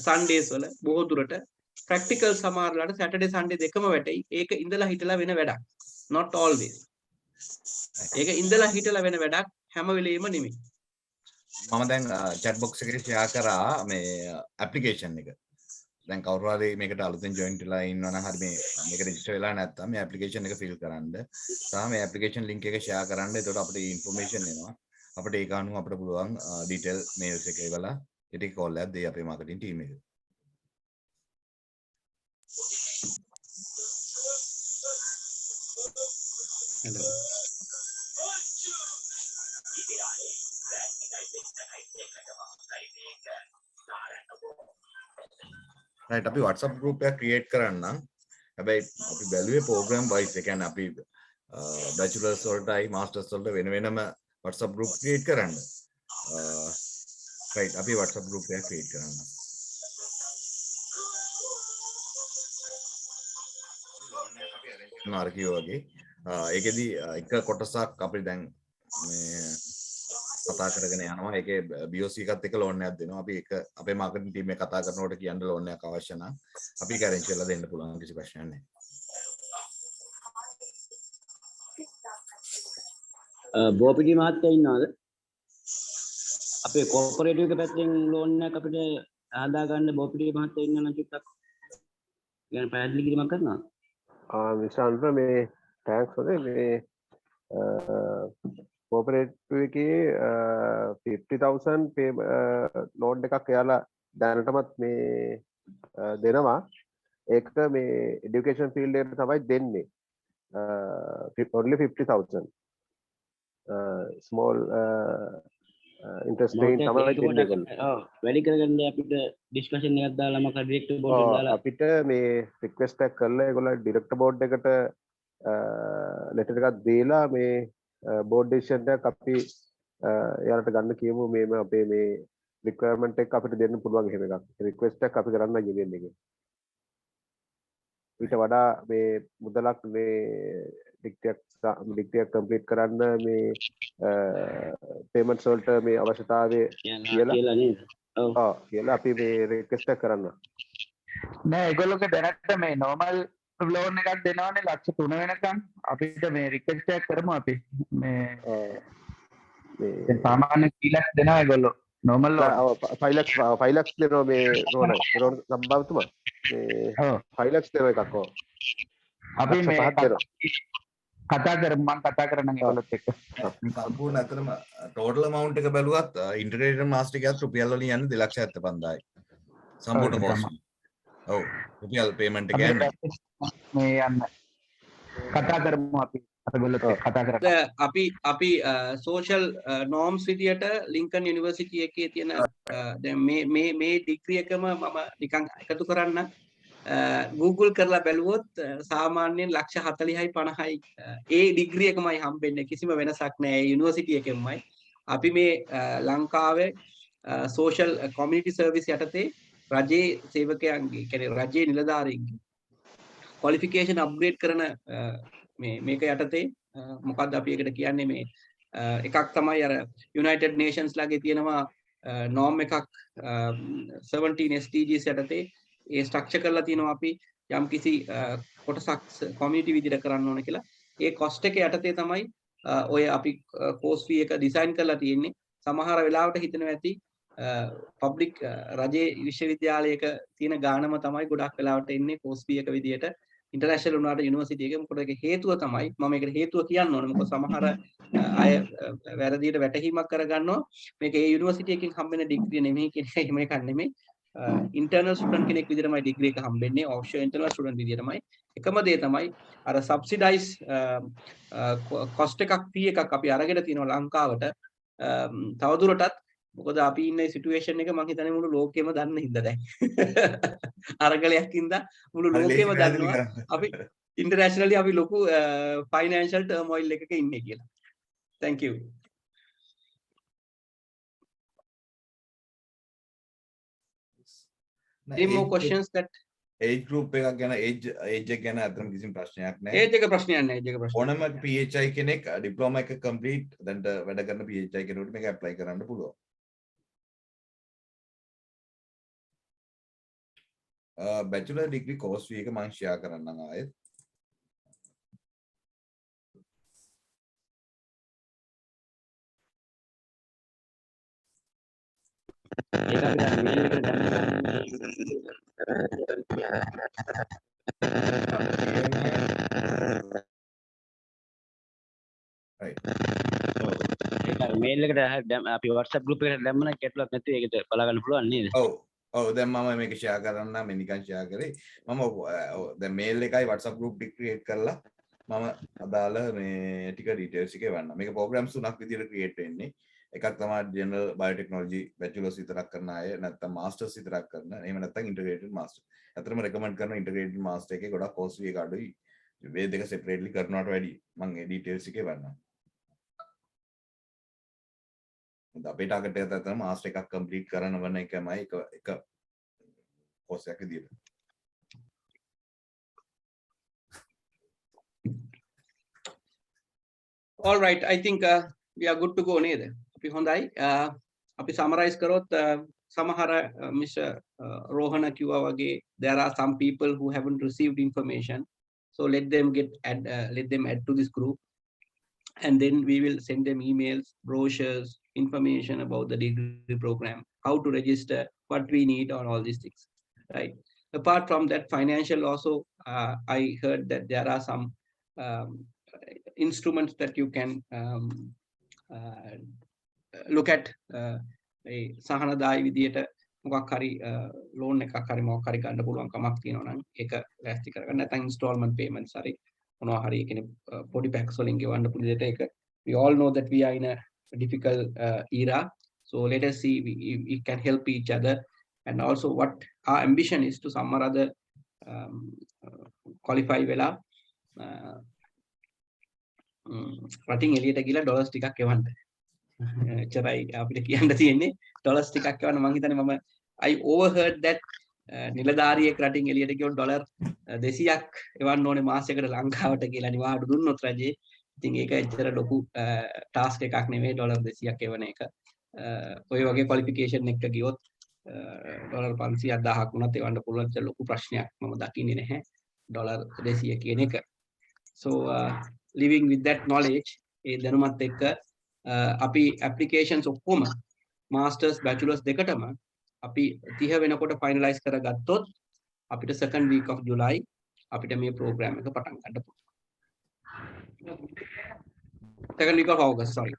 Sundays වල බොහෝ දුරට practicals සමහරලාට Saturday Sunday දෙකම වැටෙයි. ඒක ඉඳලා හිටලා වෙන වැඩක්. Not always. ඒක ඉඳලා හිටලා වෙන වැඩක් හැම වෙලෙම නෙමෙයි. මම දැන් chat box එකේ share කරා මේ application එක. දැන් කවුරු හරි මේකට අලුතෙන් join වෙලා ඉන්නවා නම් හරි මේක register වෙලා නැත්නම් මේ application එක fill කරන්න. සහ මේ application link එක share කරන්න. එතකොට අපිට information එනවා. අපිට ඒක අනුව අපිට පුළුවන් detail mails එක එවලා ඊට call එකක් දෙයි අපේ marketing team එක. Hello. right අපි WhatsApp group එකක් create කරන්නම්. හැබැයි අපි බැලුවේ program wise. ඒ කියන්නේ අපි bachelors වලටයි masters වලට වෙන වෙනම WhatsApp group create කරන්න. right අපි WhatsApp group එකක් create කරන්න. අර කිව්වා වගේ ඒකෙදි එක කොටසක් අපි දැන් මේ කතා කරගෙන යනවා. ඒකේ BOC එකත් එක්ක ලෝන් එකක් දෙනවා. අපි එක අපේ මාකටිං ටීම් එක කතා කරනකොට කියන්න ලෝන් එකක් අවශ්‍ය නම් අපි ඒක arrange කරලා දෙන්න පුළුවන් කිසි ප්‍රශ්නයක් නැහැ. බෝපිටි මහත්තයා ඉන්නවද? අපේ කෝපරේටිව් එක පැත්තෙන් ලෝන් එකක් අපිට හදා ගන්න බෝපිටි මහත්තයා ඉන්න නම් චුට්ටක් يعني පැහැදිලි කිරීමක් කරනවා. මිස්ටර් මේ ටැක්ස් වල මේ කෝපරේටිව් එකේ 50000 පේ ලෝන් එකක් එයාලා දැනටමත් මේ දෙනවා. ඒක මේ এডুকেෂන් ෆීල්ඩ් එකට තමයි දෙන්නේ. only 50000 small interest rate තමයි දෙන්නේ ඒගොල්ලෝ. ඔව් වැඩි කරගන්න අපිට ඩිස්කෂන් එකක් දාලා මම ඩිරෙක්ටර් බෝඩ් එකට දාලා අපිට මේ රික්වෙස්ට් එකක් කරලා ඒගොල්ලෝ ඩිරෙක්ටර් බෝඩ් එකට ලෙටර් එකක් දීලා මේ බෝඩ් ඩිසිෂන් එකක් අපි එයාලට ගන්න කියමු මේ අපේ මේ රික්වයර්මන්ට් එක අපිට දෙන්න පුළුවන් එහෙම එකක්. රික්වෙස්ට් එකක් අපි කරන්න යුනියන් එකේ. ඊට වඩා මේ මුදලක් මේ ඩික්ටියක් කම්ප්ලීට් කරන්න මේ පේමන්ට්ස් වලට මේ අවශ්‍යතාවය කියලා නේද? ඔව් කියලා අපි මේ රික්වෙස්ට් එක කරන්න. නෑ ඒගොල්ලෝගේ දැනට මේ normal loan එකක් දෙනවනේ ලක්ෂ 3 වෙනකන් අපිට මේ රික්වෙස්ට් එකක් කරමු අපි මේ මේ සාමාන්‍ය කීලක් දෙනවා ඒගොල්ලෝ normal loan 5 lakhs දෙනවා මේ රෝණ සම්බන්ධතුමා මේ 5 lakhs දෙනවා එකක් ඔව් අපි මේ කතා කරමු මම කතා කරන්නම් ඒගොල්ලොත් එක්ක සම්පූර්ණ අතරම total amount එක බැලුවත් integrated master එකත් රුපියල් වලින් යන්නේ 275000යි සම්පූර්ණ cost. ඔව් රුපියල් payment එක යන්නේ මේ යන්න කතා කරමු අපි අතගොල්ලොත් එක්ක කතා කරමු. අපි social norms විදියට ලින්කන් යුනිවර්සිටි එකේ තියෙන දැන් මේ ඩිග්‍රී එකම මම නිකන් එකතු කරන්න Google කරලා බැලුවොත් සාමාන්‍යයෙන් ලක්ෂ 40යි 50යි ඒ ඩිග්‍රී එකමයි හම්බෙන්නේ කිසිම වෙනසක් නැහැ ඒ යුනිවර්සිටි එකෙන්මයි. අපි මේ ලංකාවේ social community service යටතේ රජයේ සේවකයන්ගේ කියන්නේ රජයේ නිලධාරීන්ගේ qualification upgrade කරන මේක යටතේ මොකක්ද අපි ඒකට කියන්නේ මේ එකක් තමයි අර United Nations ලාගේ තියෙනවා norm එකක් 17 SDGs යටතේ ඒ ස්ට්‍රක්චර් කරලා තියෙනවා අපි යම් කිසි කොටසක් community විදිහට කරන්න ඕන කියලා. ඒ cost එක යටතේ තමයි ඔය අපි course fee එක design කරලා තියෙන්නේ. සමහර වෙලාවට හිතනවා ඇති public රජයේ විශ්වවිද්‍යාලයක තියෙන ගාණම තමයි ගොඩක් වෙලාවට එන්නේ course fee එක විදිහට. ඉන්ටර්නැෂනල් වුණාට යුනිවර්සිටි එකේ මොකද ඒක හේතුව තමයි මම ඒකට හේතුව කියන්න ඕනේ මොකද සමහර අය වැරදියට වැටහීමක් කරගන්නවා මේක ඒ යුනිවර්සිටි එකකින් හම්බෙන ඩිග්‍රිය නෙමෙයි කියන එහෙම එකක් නෙමෙයි ඉන්ටර්නල් ස්ටුඩන්ට් කෙනෙක් විදිහටමයි ඩිග්‍රී එක හම්බෙන්නේ ඔෆ්ෂෝර් ඉන්ටර්නල් ස්ටුඩන්ට් විදිහටමයි එකම දේ තමයි අර සබ්සිඩයිස් කොස්ට් එකක් fee එකක් අපි අරගෙන තියෙනවා ලංකාවට තවදුරටත් මොකද අපි ඉන්න සිටුේෂන් එක මම හිතන්නේ මුළු ලෝකෙම දන්න හින්දා දැන් අරගලයක් හින්දා මුළු ලෝකෙම දන්නවා අපි ඉන්ටර්නැෂනලි අපි ලොකු ෆයිනෑන්ෂල් ටර්මොයිල් එකක ඉන්නේ කියලා. Thank you. Any more questions that age group එකක් ගැන age එක ගැන අතරම කිසිම ප්‍රශ්නයක් නැහැ. age එක ප්‍රශ්නයක් නැහැ. age එක ප්‍රශ්නයක්. ඕනම PHI කෙනෙක් ඩිප්ලෝමා එක කම්ප්ලීට් දැන්ට වැඩ කරන PHI කෙනෙකුට මේක ඇප්ලයි කරන්න පුළුවන්. බැචලර් ඩිග්‍රී කෝස් fee එක මම ෂෙයා කරන්නම් ආයෙත්. මේල් එකට අපි WhatsApp group එකට දැම්මම ගැටලුවක් නැතුව ඒකට බලා ගන්න පුළුවන් නේද? ඔව්. ඔව් දැන් මම මේක ෂෙයා කරන්න මම නිකන් ෂෙයා කරේ. මම දැන් මේල් එකයි WhatsApp group ටික ක්‍රියේට් කරලා මම අදාළ මේ ටික ඩීටේල්ස් එක එවන්න. මේක ප්‍රෝග්‍රෑම්ස් තුනක් විදිහට ක්‍රියේට් වෙන්නේ. එකක් තමයි ජෙනරල් බයෝටෙක්නොලොජි බැචලර්ස් විතරක් කරන අය නැත්නම් මාස්ටර්ස් විතරක් කරන එහෙම නැත්නම් ඉන්ටග්‍රේටඩ් මාස්ටර්. අතරම රෙකමන්ඩ් කරන ඉන්ටග්‍රේටඩ් මාස්ටර් එකේ ගොඩක් කොස්ට්ලි එක අඩුයි. මේ දෙක සෙපරේට්ලි කරනවට වැඩිය. මම ඒ ඩීටේල්ස් එකේ වන්නම්. අපේ ටාගට් එක තමයි මාස්ටර් එකක් කම්ප්ලීට් කරන්න වන එකමයි එක කෝස් එකක් විදියට. All right, I think we are good to go නේද? අපි හොඳයි. අපි summarize කරොත් සමහර Mr. Rohana කිව්වා වගේ there are some people who haven't received information, so let them add to this group, and then we will send them emails, brochures, information about the degree program, how to register, what we need, or all these things, right? Apart from that, financial also, I heard that there are some instruments that you can look at. සහනදායි විදියට මොකක් හරි loan එකක් හරි මොකක් හරි ගන්න පුළුවන් කමක් තියෙනවා නම් ඒක ලෑස්ති කරගන්න. නැත්නම් ඉන්ස්ටෝල්මන්ට් පේමන්ට්ස් හරි මොනවා හරි ඒ කියන්නේ පොඩි පැක්ස් වලින් ගෙවන්න පුළුවන් දෙයට ඒක. We all know that we are in a difficult era, so let us see we can help each other, and also what our ambition is to some or other qualify වෙලා රටින් එළියට ගිහලා dollars ටිකක් එවන්න. එච්චරයි අපිට කියන්න තියෙන්නේ. ඩොලර්ස් ටිකක් එවන්න මම හිතන්නේ මම I overheard that නිලධාරියෙක් රටින් එළියට ගියොත් ඩොලර් 200ක් එවන්න ඕනේ මාසයකට ලංකාවට කියලා නිවාඩු දුන්නොත් රජේ. ඉතින් ඒක එච්චර ලොකු ටාස්ක් එකක් නෙමෙයි ඩොලර් 200ක් එවන එක. ඔය වගේ ක්වොලිෆිකේෂන් එකක ගියොත් ඩොලර් 500ක් 1000ක් වුණත් එවන්න පුළුවන්. ඒක ලොකු ප්‍රශ්නයක් මම දකින්නේ නැහැ ඩොලර් 200 කියන එක. So living with that knowledge ඒ දැනුමත් එක්ක අපි applications ඔක්කොම masters bachelors දෙකටම අපි 30 වෙනකොට finalize කරගත්තොත් අපිට second week of July අපිට මේ program එක පටන් ගන්න පුළුවන්. Second week of August, sorry.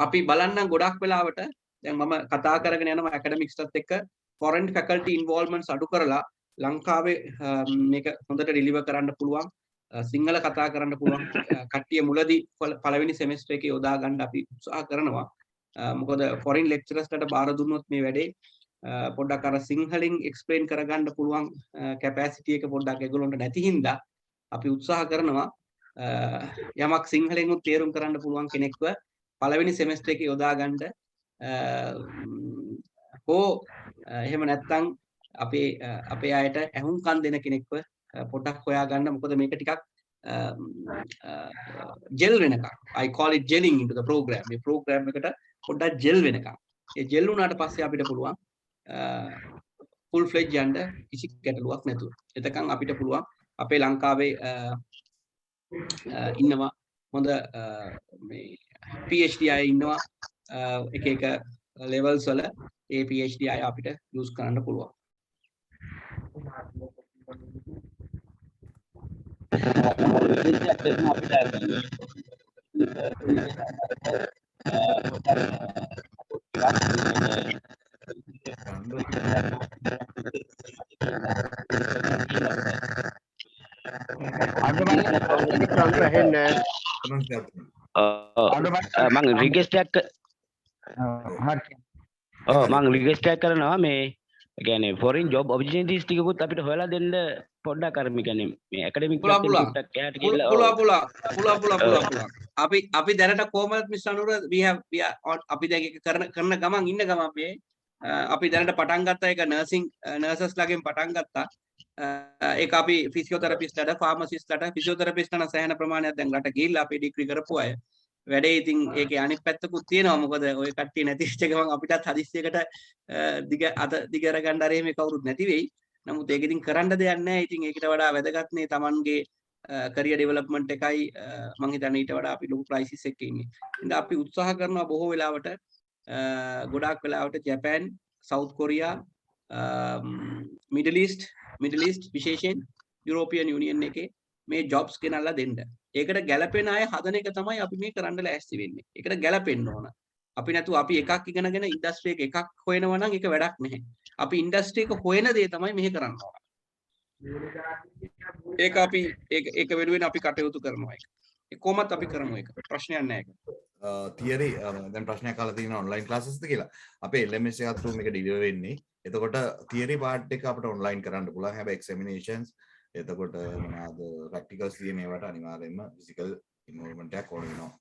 අපි බලන්න ගොඩක් වෙලාවට දැන් මම කතා කරගෙන යනවා academics-ත් එක්ක foreign faculty involvements අඩු කරලා ලංකාවේ මේක හොඳට deliver කරන්න පුළුවන්. සිංහල කතා කරන්න පුළුවන් කට්ටිය මුලදී පළවෙනි සෙමෙස්ටර් එකේ යොදා ගන්න අපි උත්සාහ කරනවා. මොකද foreign lecturers ලාට බාර දුන්නොත් මේ වැඩේ පොඩ්ඩක් අර සිංහලෙන් explain කරගන්න පුළුවන් capacity එක පොඩ්ඩක් ඒගොල්ලන්ට නැති හින්දා අපි උත්සාහ කරනවා යමක් සිංහලෙන් උත් තේරුම් කරන්න පුළුවන් කෙනෙක්ව පළවෙනි සෙමෙස්ටර් එකේ යොදා ගන්න. එහෙම නැත්නම් අපේ අයට ඇහුම්කන් දෙන කෙනෙක්ව පොඩ්ඩක් හොයා ගන්න. මොකද මේක ටිකක් ජෙල් වෙනකම්. I call it gelling into the program. මේ program එකට පොඩ්ඩක් ජෙල් වෙනකම්. ඒ ජෙල් වුණාට පස්සේ අපිට පුළුවන් full fledged යන්න කිසි ගැටලුවක් නැතුව. එතකන් අපිට පුළුවන් අපේ ලංකාවේ ඉන්නවා හොඳ මේ PhD අය ඉන්නවා එක එක levels වල ඒ PhD අය අපිට use කරන්න පුළුවන්. මං රික්වෙස්ට් එකක් කරනවා මේ කියන්නේ foreign job opportunities ටිකකුත් අපිට හොයලා දෙන්න පොඩ්ඩක් අර මේ කියන්නේ මේ academic පුළුවන්. අපි දැනට කොහමද මිස්ටර් අනුර we are අපි දැන් ඒක කරන ගමන් ඉන්න ගමන් මේ අපි දැනට පටන් ගත්තා ඒක nurses ලාගෙන් පටන් ගත්තා. ඒක අපි ෆිසියෝതെරපිස්ට්ලාට ෆාමසිස්ට්ලාට ෆිසියෝതെරපිස්ට්ලාට සෑහෙන ප්‍රමාණයක් දැන් රට ගිහිල්ලා අපි ඩිග්‍රී කරපු අය වැඩේ. ඉතින් ඒකේ අනිත් පැත්තකුත් තියෙනවා. මොකද ඔය කට්ටිය නැති වෙච්ච ගමන් අපිටත් හදිස්සියකට දිගර ගන්න ආරේ මේ කවුරුත් නැති වෙයි. නමුත් ඒක ඉතින් කරන්න දෙයක් නැහැ. ඉතින් ඒකට වඩා වැදගත් නේ Tamanගේ career development එකයි මම හිතන්නේ ඊට වඩා අපි ලොකු crisis එකක ඉන්නේ. ඉතින් අපි උත්සාහ කරනවා බොහෝ වෙලාවට ගොඩාක් වෙලාවට Japan, south Korea, middle east විශේෂයෙන් යුරෝපියන් යුනියන් එකේ මේ ජොබ්ස් ගෙනල්ලා දෙන්න. ඒකට ගැලපෙන අය හදන එක තමයි අපි මේ කරන්න ලෑස්ති වෙන්නේ. ඒකට ගැලපෙන්න ඕන. අපි නැතුව අපි එකක් ඉගෙනගෙන ඉන්ඩස්ට්‍රි එක එකක් හොයනවා නම් ඒක වැඩක් නැහැ. අපි ඉන්ඩස්ට්‍රි එක හොයන දේ තමයි මෙහෙ කරන්න ඕන. ඒක වෙනුවෙන් අපි කටයුතු කරනවා. කොහොමත් අපි කරමු ඒක. ප්‍රශ්නයක් නැහැ ඒක. තියරි දැන් ප්‍රශ්නයක් අහලා තියෙනවා ඔන්ලයින් ක්ලාසස්ද කියලා. අපේ LMS එක through මේක ඩිලිවර් වෙන්නේ. එතකොට තියරි පාර්ට් එක අපිට ඔන්ලයින් කරන්න පුළුවන්. හැබැයි එක්සැමිනේෂන්ස් එතකොට මොනවාද ප්‍රැක්ටිකල්ස් තියෙන ඒවට අනිවාර්යයෙන්ම ෆිසිකල් ඉන්වෝල්ව්මන්ට් එකක් ඕන වෙනවා.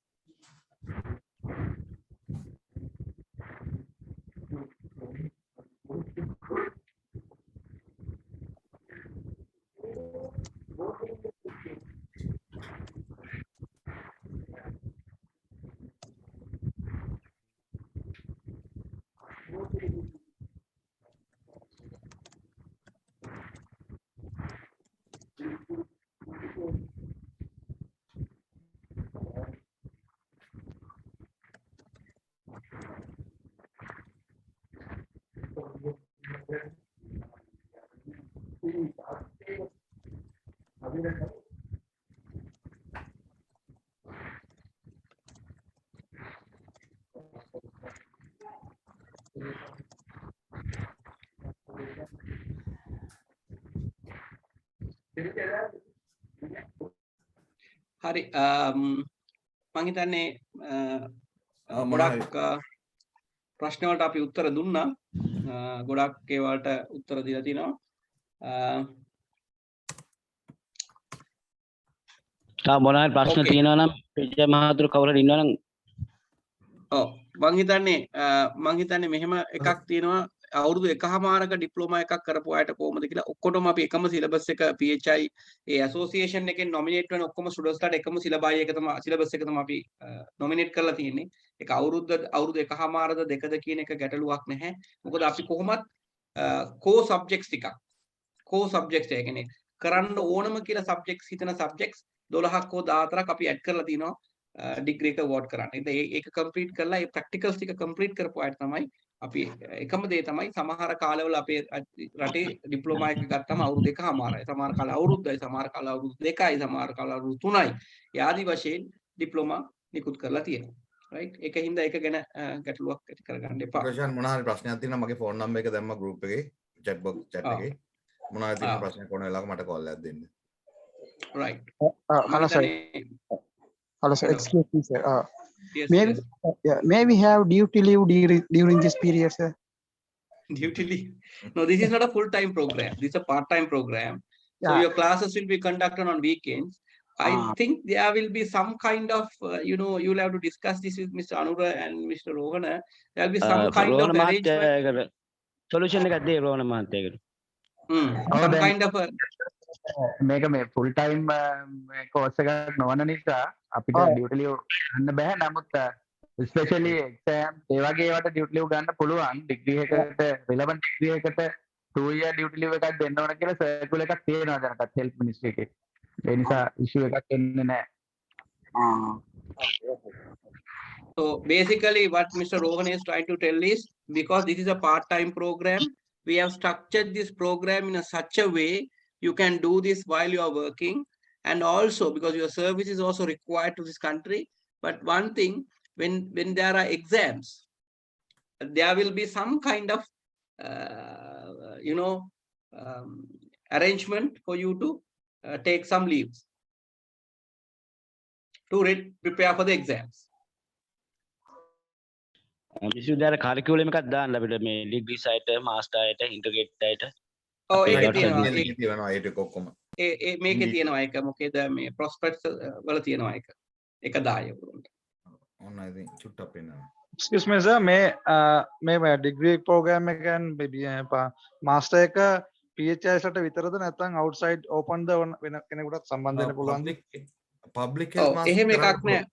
හරි මම හිතන්නේ ගොඩක් ප්‍රශ්න වලට අපි උත්තර දුන්නා. ගොඩක් ඒවාට උත්තර දීලා තිනවා. තා මොනවාරි ප්‍රශ්න තියෙනවා නම් විජය මහතුරු කවුරු හරි ඉන්නවා නම් ඔව් මම හිතන්නේ මෙහෙම එකක් තියෙනවා. අවුරුදු 1මාරක ඩිප්ලෝමා එකක් කරපු අයට කොහොමද කියලා ඔක්කොටම අපි එකම සිලබස් එක PHI ඒ ඇසෝසියේෂන් එකෙන් නොමිනේට් වෙන ඔක්කොම ස්ටුඩන්ට්ස්ලාට එකම සිලබස් එක තමයි අපි නොමිනේට් කරලා තියෙන්නේ. ඒක අවුරුදු 1මාරද දෙකද කියන එක ගැටලුවක් නැහැ. මොකද අපි කොහොමත් කෝ සබ්ජෙක්ට්ස් ටිකක් කෝ සබ්ජෙක්ට්ස් ඒ කියන්නේ කරන්න ඕනම කියලා සබ්ජෙක්ට්ස් හිතන සබ්ජෙක්ට්ස් 12ක් හෝ 14ක් අපි ඇඩ් කරලා තිනවා ඩිග්‍රී එක වෝට් කරන්න. ඉතින් ඒක කම්ප්ලීට් කරලා ඒ ප්‍රැක්ටිකල්ස් ටික කම්ප්ලීට් කරපු අයට තමයි අපි එකම දේ තමයි සමහර කාලවල අපේ රටේ ඩිප්ලෝමා එක ගත්තම අවුරුදු 1මාරයි. සමහර කාල අවුරුද්දයි, සමහර කාල අවුරුදු 2යි, සමහර කාල අවුරුදු 3යි. යාදි වශයෙන් ඩිප්ලෝමා නිකුත් කරලා තියෙනවා. රයිට්? ඒකින්ද ඒක ගැන ගැටලුවක් ඇති කරගන්න එපා. ප්‍රශ්න මොනවා හරි ප්‍රශ්නයක් තියෙනවා මගේ ෆෝන් නම්බර් එක දැම්ම ගෲප් එකේ chat box chat එකේ. මොනවා හරි තියෙන ප්‍රශ්නයක් ඕන වෙලාවක මට කෝල් එකක් දෙන්න. Right. Hello sir. Hello sir. Excuse me sir. Yes, May yes. may we have duty leave during this period, sir? Duty leave? No, this is not a full-time program. This is a part-time program. So Yeah. your classes will be conducted on weekends. I think there will be some kind of, you'll have to discuss this with Mr. Anura and Mr. Rohana. There will be some kind of arrangement. solution එකක් දෙයි රෝහණ මහත්තයාට. Some kind of a මේක මේ full time course එකක් නොවන නිසා අපිට duty leave ගන්න බෑ. නමුත් ස්පෙෂලි එක්සෑම් ඒ වගේ ඒවාට ඩියුටි ලීව් ගන්න පුළුවන්. ඩිග්‍රී එකට රිලෙවන්ට් ඩිග්‍රී එකට 2 year ඩියුටි ලීව් එකක් දෙන්න ඕන කියලා සර්කියුලර් එකක් තියෙනවා දැනටත් හෙල්ත් මිනිස්ට්‍රි එකේ. ඒ නිසා ඉෂුව එකක් එන්නේ නැහැ. So basically what Mr. Rohan is trying to tell is, because this is a part-time program, we have structured this program in such a way you can do this while you are working, and also because your service is also required to this country. But one thing, when there are exams, there will be some kind of arrangement for you to take some leaves to prepare for the exams. විශ්වවිද්‍යාල කාරිකියුලම් එකක් දාන්න අපිට මේ degree සයිට master අයට ඉන්ටර්ග්‍රේට් අයට ඒකේ තියෙනවා ඒක ඔක්කොම මේකේ තියෙනවා ඒක මොකේද මේ ප්‍රොස්පෙක්ට්ස් වල තියෙනවා ඒක දාය උගලන්ට ඔන්න I think චුට්ටක් වෙනවා. Excuse me sir, මේ degree program එකෙන් master එක PHI ලට විතරද නැත්නම් outside open ද වෙන කෙනෙකුටත් සම්බන්ධ වෙන්න පුළුවන්ද? public health master එහෙම එකක් නෑ.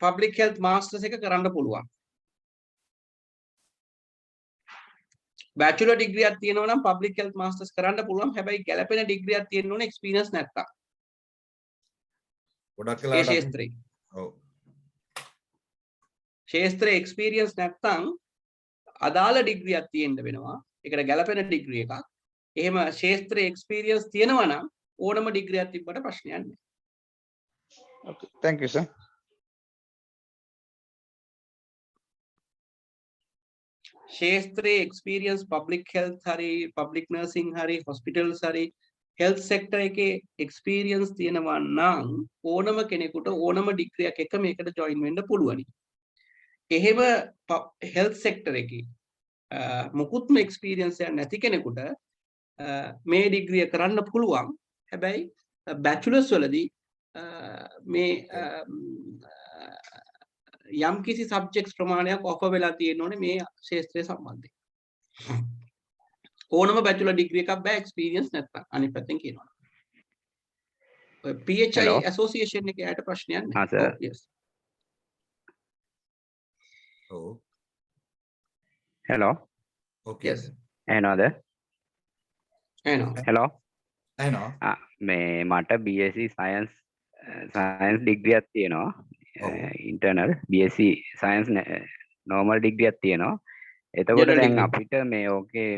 public health masters එක කරන්න පුළුවන්. bachelor degree එකක් තියෙනවා නම් public health masters කරන්න පුළුවන්. හැබැයි ගැලපෙන degree එකක් තියෙන්න ඕනේ experience නැත්තම්. ගොඩක් වෙලාවට ශේෂ්ත්‍රේ. ඔව්. ශේෂ්ත්‍රේ experience නැත්තම් අදාළ degree එකක් තියෙන්න වෙනවා. ඒකට ගැලපෙන degree එකක්. එහෙම ශේෂ්ත්‍රේ experience තියෙනවා නම් ඕනම degree එකක් තිබ්බට ප්‍රශ්නයක් නැහැ. Okay, thank you sir. ශේෂ්ත්‍රයේ experience public health hari, public nursing hari, hospitals hari, health sector එකේ experience තියෙනවා නම් ඕනම කෙනෙකුට ඕනම degree එකක මේකට join වෙන්න පුළුවනි. එහෙම health sector එකේ මුකුත්ම experience එකක් නැති කෙනෙකුට මේ degree එක කරන්න පුළුවන්. හැබැයි bachelors වලදී මේ යම් කිසි subjects ප්‍රමාණයක් offer වෙලා තියෙනෝනේ මේ ශාස්ත්‍රය සම්බන්ධයෙන්. ඕනම bachelor degree එකක් බෑ experience නැත්නම්. අනිත් පැත්තෙන් කියනවා. PHI association එකේ යට ප්‍රශ්නයක් නැහැ. sir. Yes. Oh. Hello. Okay. Yes. ඇහෙනවද? Hello. ඇහෙනවා. මේ මට BSc science degree එකක් තියෙනවා. internal BSc science normal degree එකක් තියෙනවා. එතකොට දැන් අපිට මේ ඕකේ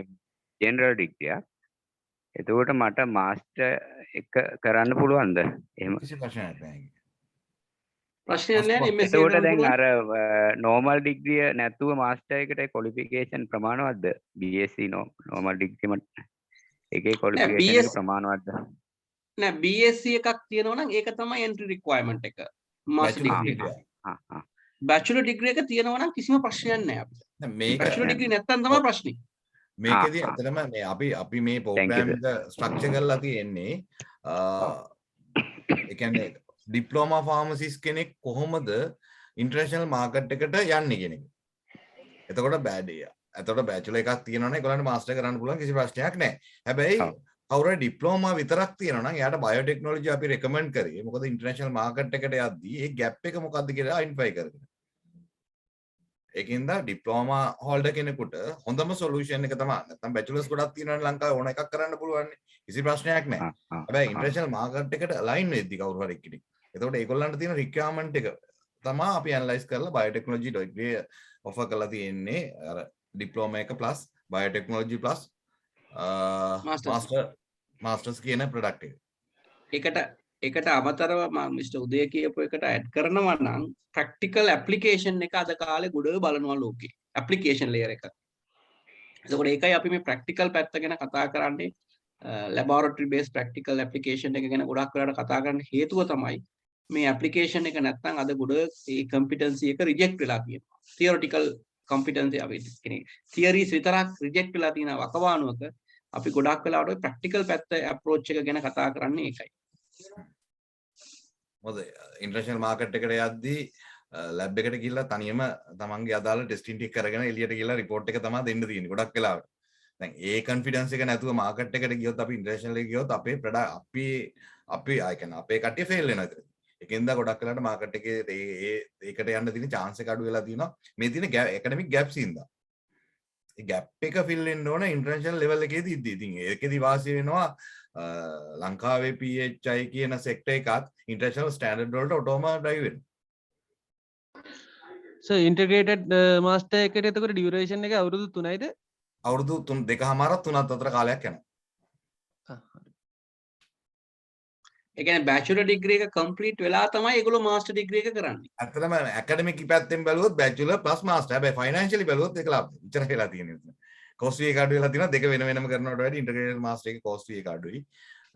general degree එකක්. එතකොට මට master එක කරන්න පුළුවන්ද? එහෙම කිසි ප්‍රශ්නයක් නැහැ. ප්‍රශ්නයක් නැහැ MSc එතකොට දැන් අර normal degree නැතුව master එකට qualification ප්‍රමාණවත්ද? BSc normal degree මට එකේ qualification එක ප්‍රමාණවත්ද? නෑ BSc එකක් තියෙනවා නම් ඒක තමයි entry requirement එක. master degree එක. bachelor degree එක තියෙනවා නම් කිසිම ප්‍රශ්නයක් නැහැ අපිට. මේක bachelor degree නැත්තම් තමයි ප්‍රශ්නේ. මේකෙදී ඇත්තටම මේ අපි මේ ප්‍රෝග්‍රෑම් එක ස්ට්‍රක්චර් කරලා තියෙන්නේ ඒ කියන්නේ ඩිප්ලෝමා ෆාමසිස්ට් කෙනෙක් කොහොමද ඉන්ටර්නැෂනල් මාකට් එකට යන්නේ කියන එක. එතකොට එතකොට බැචලර් එකක් තියෙනවනේ ඒගොල්ලන්ට මාස්ටර් කරන්න පුළුවන් කිසි ප්‍රශ්නයක් නැහැ. හැබැයි කවුරු හරි ඩිප්ලෝමා විතරක් තියෙනවා නම් එයාට බයෝටෙක්නොලොජි අපි රෙකමන්ඩ් කරේ. මොකද ඉන්ටර්නැෂනල් මාකට් එකට යද්දී ඒ ગેප් එක මොකක්ද කියලා අයිඩෙන්ටිෆයි කරගන්න. ඒකින්ද ඩිප්ලෝමා හෝල්ඩර් කෙනෙකුට හොඳම සොලියුෂන් එක තමයි. නැත්නම් බැචලර්ස් ගොඩක් තියෙනවනේ ලංකාවේ ඕන එකක් කරන්න පුළුවන්. කිසි ප්‍රශ්නයක් නැහැ. හැබැයි ඉන්ටර්නැෂනල් මාකට් එකට අලයින් වෙද්දී කවුරු හරි කෙනෙක්. එතකොට ඒගොල්ලන්ට තියෙන රික්වයර්මන්ට් එක තමයි අපි ඇනලයිස් කරලා බයෝටෙක්නොලොජි ඩිග්‍රී ඔෆර් කරලා තියෙන්නේ. අර ඩිප්ලෝමා එක ප්ලස් බයෝටෙක්නොලොජි ප්ලස් මාස්ටර්ස් කියන ප්‍රොඩක්ට් එක. ඒකට අමතරව මම මිස්ටර් උදය කියපු එකට ඇඩ් කරනවා නම් ප්‍රැක්ටිකල් ඇප්ලිකේෂන් එක අද කාලේ ගොඩ බලනවා ලෝකේ. ඇප්ලිකේෂන් ලේයර් එක. එතකොට ඒකයි අපි මේ ප්‍රැක්ටිකල් පැත්ත ගැන කතා කරන්නේ. ලැබොරටරි බේස් ප්‍රැක්ටිකල් ඇප්ලිකේෂන් එක ගැන ගොඩක් වෙලාවට කතා කරන්න හේතුව තමයි මේ ඇප්ලිකේෂන් එක නැත්නම් අද ගොඩ ඒ කම්පිටන්සි එක රිජෙක්ට් වෙලා තියෙනවා. තියොරිටිකල් කම්පිටන්සි අපි කියන්නේ තියරිස් විතරක් රිජෙක්ට් වෙලා තියෙන වකවානුවක අපි ගොඩක් වෙලාවට ප්‍රැක්ටිකල් පැත්ත අප්‍රෝච් එක ගැන කතා කරන්නේ ඒකයි. මොකද ඉන්ටර්නැෂනල් මාකට් එකට යද්දී ලැබ් එකට ගිහිල්ලා තනියම තමන්ගේ අදාළ ටෙස්ටිං ටික කරගෙන එළියට ගිහිල්ලා රිපෝට් එක තමයි දෙන්න තියෙන්නේ ගොඩක් වෙලාවට. දැන් ඒ කොන්ෆිඩන්ස් එක නැතුව මාකට් එකට ගියොත් අපි ඉන්ටර්නැෂනල් එකට ගියොත් අපේ අපි ආ කියන්නේ අපේ කට්ටිය ෆේල් වෙනවා ඒකට. ඒකෙන්ද ගොඩක් වෙලාවට මාකට් එකේ ඒකට යන්න තියෙන chance එක අඩු වෙලා තියෙනවා. මේ තියෙන ඇකඩමික් ගැප්ස් ඉඳලා. ඒ ගැප් එක ෆිල් වෙන්න ඕන ඉන්ටර්නැෂනල් ලෙවල් එකේදී ඉද්දී. ඉතින් ඒකෙදි වාසිය වෙනවා ලංකාවේ PHI කියන සෙක්ටර් එකත් ඉන්ටර්නැෂනල් ස්ටෑන්ඩඩ් වලට ඔටෝම ඩ්‍රයිව් වෙනවා. සර් ඉන්ටිග්‍රේටඩ් මාස්ටර් එකට එතකොට ඩියුරේෂන් එක අවුරුදු 3යිද? අවුරුදු 2.5ක් 3ක් අතර කාලයක් යනවා. ඒ කියන්නේ බැචලර් ඩිග්‍රී එක කම්ප්ලීට් වෙලා තමයි ඒගොල්ලෝ මාස්ටර් ඩිග්‍රී එක කරන්නේ. ඇත්තටම ඇකඩමික් පැත්තෙන් බැලුවොත් බැචලර් ප්ලස් මාස්ටර්. හැබැයි ෆයිනෑන්ෂියලි බැලුවොත් ඒක ලාභ. ඉතර වෙලා තියෙනවා. කොස්ට් එක අඩු වෙලා තියෙනවා. දෙක වෙන වෙනම කරනවට වැඩිය ඉන්ටිග්‍රේටඩ් මාස්ටර් එකේ කොස්ට් එක අඩුයි.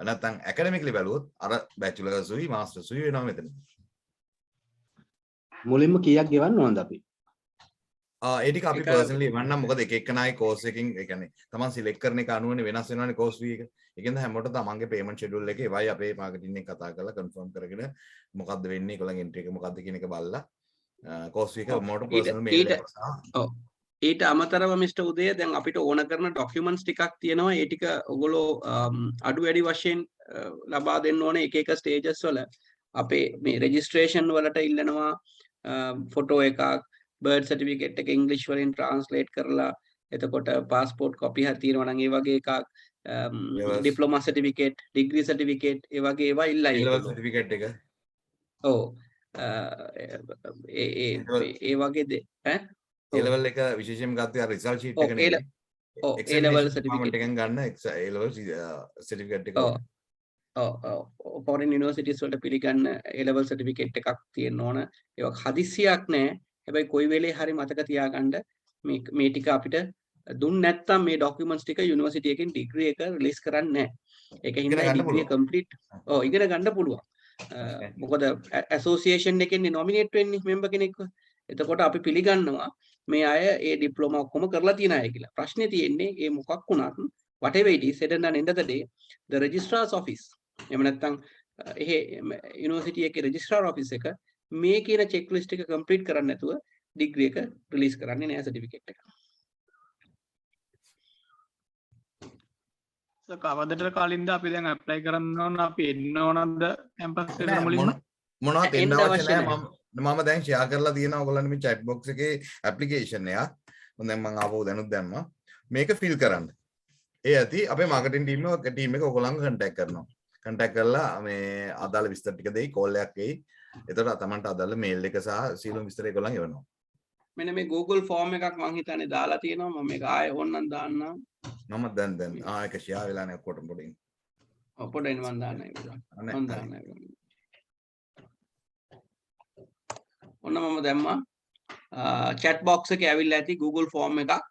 නැත්නම් ඇකඩමික්ලි බැලුවොත් අර බැචලර්ස්ුයි මාස්ටර්ස්ුයි වෙනවා මෙතන. මුලින්ම කීයක් ගෙවන්න ඕනද අපි? ඒ ටික අපි පර්සනලි එවන්නම් මොකද එක එකනායි කෝස් එකකින් ඒ කියන්නේ තමන් සිලෙක්ට් කරන එක අනුවනේ වෙනස් වෙනවානේ කෝස් ෆී එක. ඒකෙන්ද හැමෝටම තමන්ගේ පේමන්ට් ෂෙඩියුල් එකේ ඒවයි අපේ මාකටිං එක කතා කරලා කන්ෆර්ම් කරගෙන මොකද්ද වෙන්නේ ඒගොල්ලන්ගේ එන්ට්‍රි එක මොකද්ද කියන එක බලලා කෝස් ෆී එක මොකට පර්සනල් මේල් එකක්. ඔව්. ඊට අමතරව මිස්ටර් උදය දැන් අපිට ඕන කරන ડોකියුමන්ට්ස් ටිකක් තියෙනවා. ඒ ටික ඔයගොල්ලෝ අඩු වැඩි වශයෙන් ලබා දෙන්න ඕනේ එක එක ස්ටේජස් වල. අපේ මේ රෙජිස්ට්‍රේෂන් වලට ඉල්ලනවා ෆොටෝ එකක්, බර්ත් සර්ටිෆිකේට් එක ඉංග්‍රීසි වලින් ට්‍රාන්ස්ලේට් කරලා, එතකොට පාස්පෝර්ට් කොපි හරි තියෙනවා නම් ඒ වගේ එකක්, ඩිප්ලෝමා සර්ටිෆිකේට්, ඩිග්‍රී සර්ටිෆිකේට් ඒ වගේ ඒවා ඉල්ලයි. ලෙවල් සර්ටිෆිකේට් එක. ඔව්. ඒ වගේ ඈ A-level එක විශේෂයෙන්ම ගත්තේ අර රිසල්ට් ෂීට් එක නෙවෙයි. ඔව් A-level certificate එකෙන් ගන්න A-level certificate එක. foreign universities වලට පිළිගන්න A-level certificate එකක් තියෙන්න ඕන. ඒක හදිස්සියක් නෑ. හැබැයි කොයි වෙලේ හරි මතක තියාගන්න මේ ටික අපිට දුන්න නැත්නම් මේ ඩොකියුමන්ට්ස් ටික යුනිවර්සිටි එකෙන් ඩිග්‍රී එක රිලීස් කරන්නේ නැහැ. ඒක හින්දා ඩිග්‍රී කම්ප්ලීට් ඉගෙන ගන්න පුළුවන්. මොකද ඇසෝසියේෂන් එකෙන් නොමිනේට් වෙන්නේ මෙම්බර් කෙනෙක්ව. එතකොට අපි පිළිගන්නවා මේ අය ඒ ඩිප්ලෝමා ඔක්කොම කරලා තියෙන අය කියලා. ප්‍රශ්නේ තියෙන්නේ ඒ මොකක් වුණත් whatever it is said and done end of the day the registrar's office එහෙම නැත්නම් එහෙ යුනිවර්සිටි එකේ registrar office එක මේ කියන චෙක් ලිස්ට් එක කම්ප්ලීට් කරන්නේ නැතුව ඩිග්‍රී එක රිලීස් කරන්නේ නැහැ සර්ටිෆිකේට් එක. කවදට කලින්ද අපි දැන් ඇප්ලයි කරන්න ඕන අපි එන්න ඕනද කැම්පස් එකට මුලින්ම මොනවද එන්න අවශ්‍ය නැහැ මම දැන් ෂෙයා කරලා තියෙනවා ඔයගොල්ලන්ට මේ chat box එකේ ඇප්ලිකේෂන් එක. දැන් මම ආපහු දැනුත් දැම්මා. මේක ෆිල් කරන්න. ඒ ඇති අපේ මාකටිං ටීම් එක ඔයගොල්ලන්ව කන්ටැක්ට් කරනවා. කන්ටැක්ට් කරලා මේ අදාළ විස්තර ටික දෙයි කෝල් එකක් එයි. එතකොට තමන්ට අදාළ මේල් එක සහ සියලුම විස්තර ඒගොල්ලන් එවනවා. මෙන්න මේ Google form එකක් මම හිතන්නේ දාලා තියෙනවා. මම මේක ආයෙ ඕනනම් දාන්නම්. මම දැන් ඒක ෂෙයා වෙලා නැහැ ඔක්කොටම පොඩින්. ඔව් පොඩින් මම දාන්නයි. මම දාන්නයි. ඔන්න මම දැම්මා. chat box එකේ ඇවිල්ලා ඇති Google form එකක්.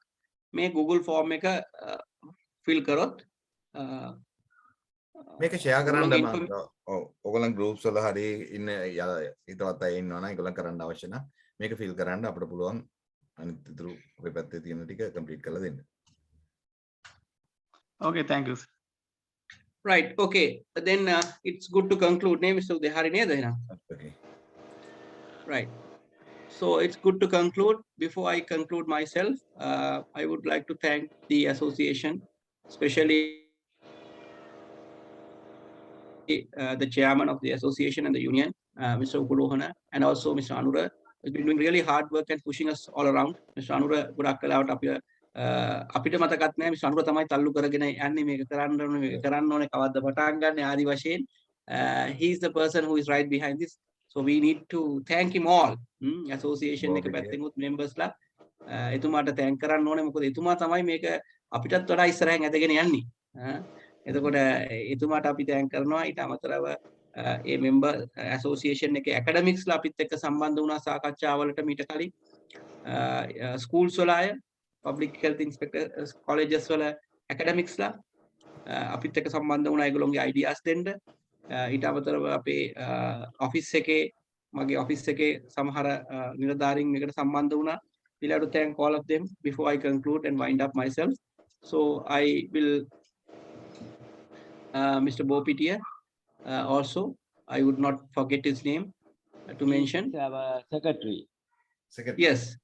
මේ Google form එක fill කරොත් මේක ෂෙයා කරන්න මම ඔව් ඔයගොල්ලන් groups වල හරි ඉන්න හිතවත් අය ඉන්නවා නම් ඒගොල්ලන් කරන්න අවශ්‍ය නම් මේක fill කරන්න අපිට පුළුවන් අනිත් ඉතුරු අපේ පැත්තේ තියෙන ටික complete කරලා දෙන්න. Okay, thank you. Right, okay. Then it's good to conclude name Mr. Udehari neda ehna. Okay. Right. So it's good to conclude. Before I conclude myself, I would like to thank the association, especially the chairman of the association and the union, Mr. Ukulohana, and also Mr. Anura, has been doing really hard work and pushing us all around. Mr. Anura ගොඩක් කලාවට අපිට මතකත් නැහැ Mr. Anura තමයි තල්ලු කරගෙන යන්නේ මේක කරන්න ඕනේ කවද්ද පටන් ගන්න ආදි වශයෙන්. He is the person who is right behind this. So we need to thank him all. Association එක පැත්තෙන් උත් members ලා එතුමාට thank කරන්න ඕනේ මොකද එතුමා තමයි මේක අපිටත් වඩා ඉස්සරහින් ඇදගෙන යන්නේ. එතකොට එතුමාට අපි thank කරනවා. ඊට අමතරව ඒ member association එකේ academics ලා අපිත් එක්ක සම්බන්ධ වුණා සාකච්ඡාවලට මීට කලින්. schools වල අය public health inspector colleges වල academics ලා අපිත් එක්ක සම්බන්ධ වුණා ඒගොල්ලෝගේ ideas දෙන්න. ඊට අමතරව අපේ office එකේ මගේ office එකේ සමහර නිලධාරීන් මේකට සම්බන්ධ වුණා. We'll have to thank all of them before I conclude and wind up myself. So I will Mr. Bopitia also I would not forget his name to mention. Our secretary. Yes,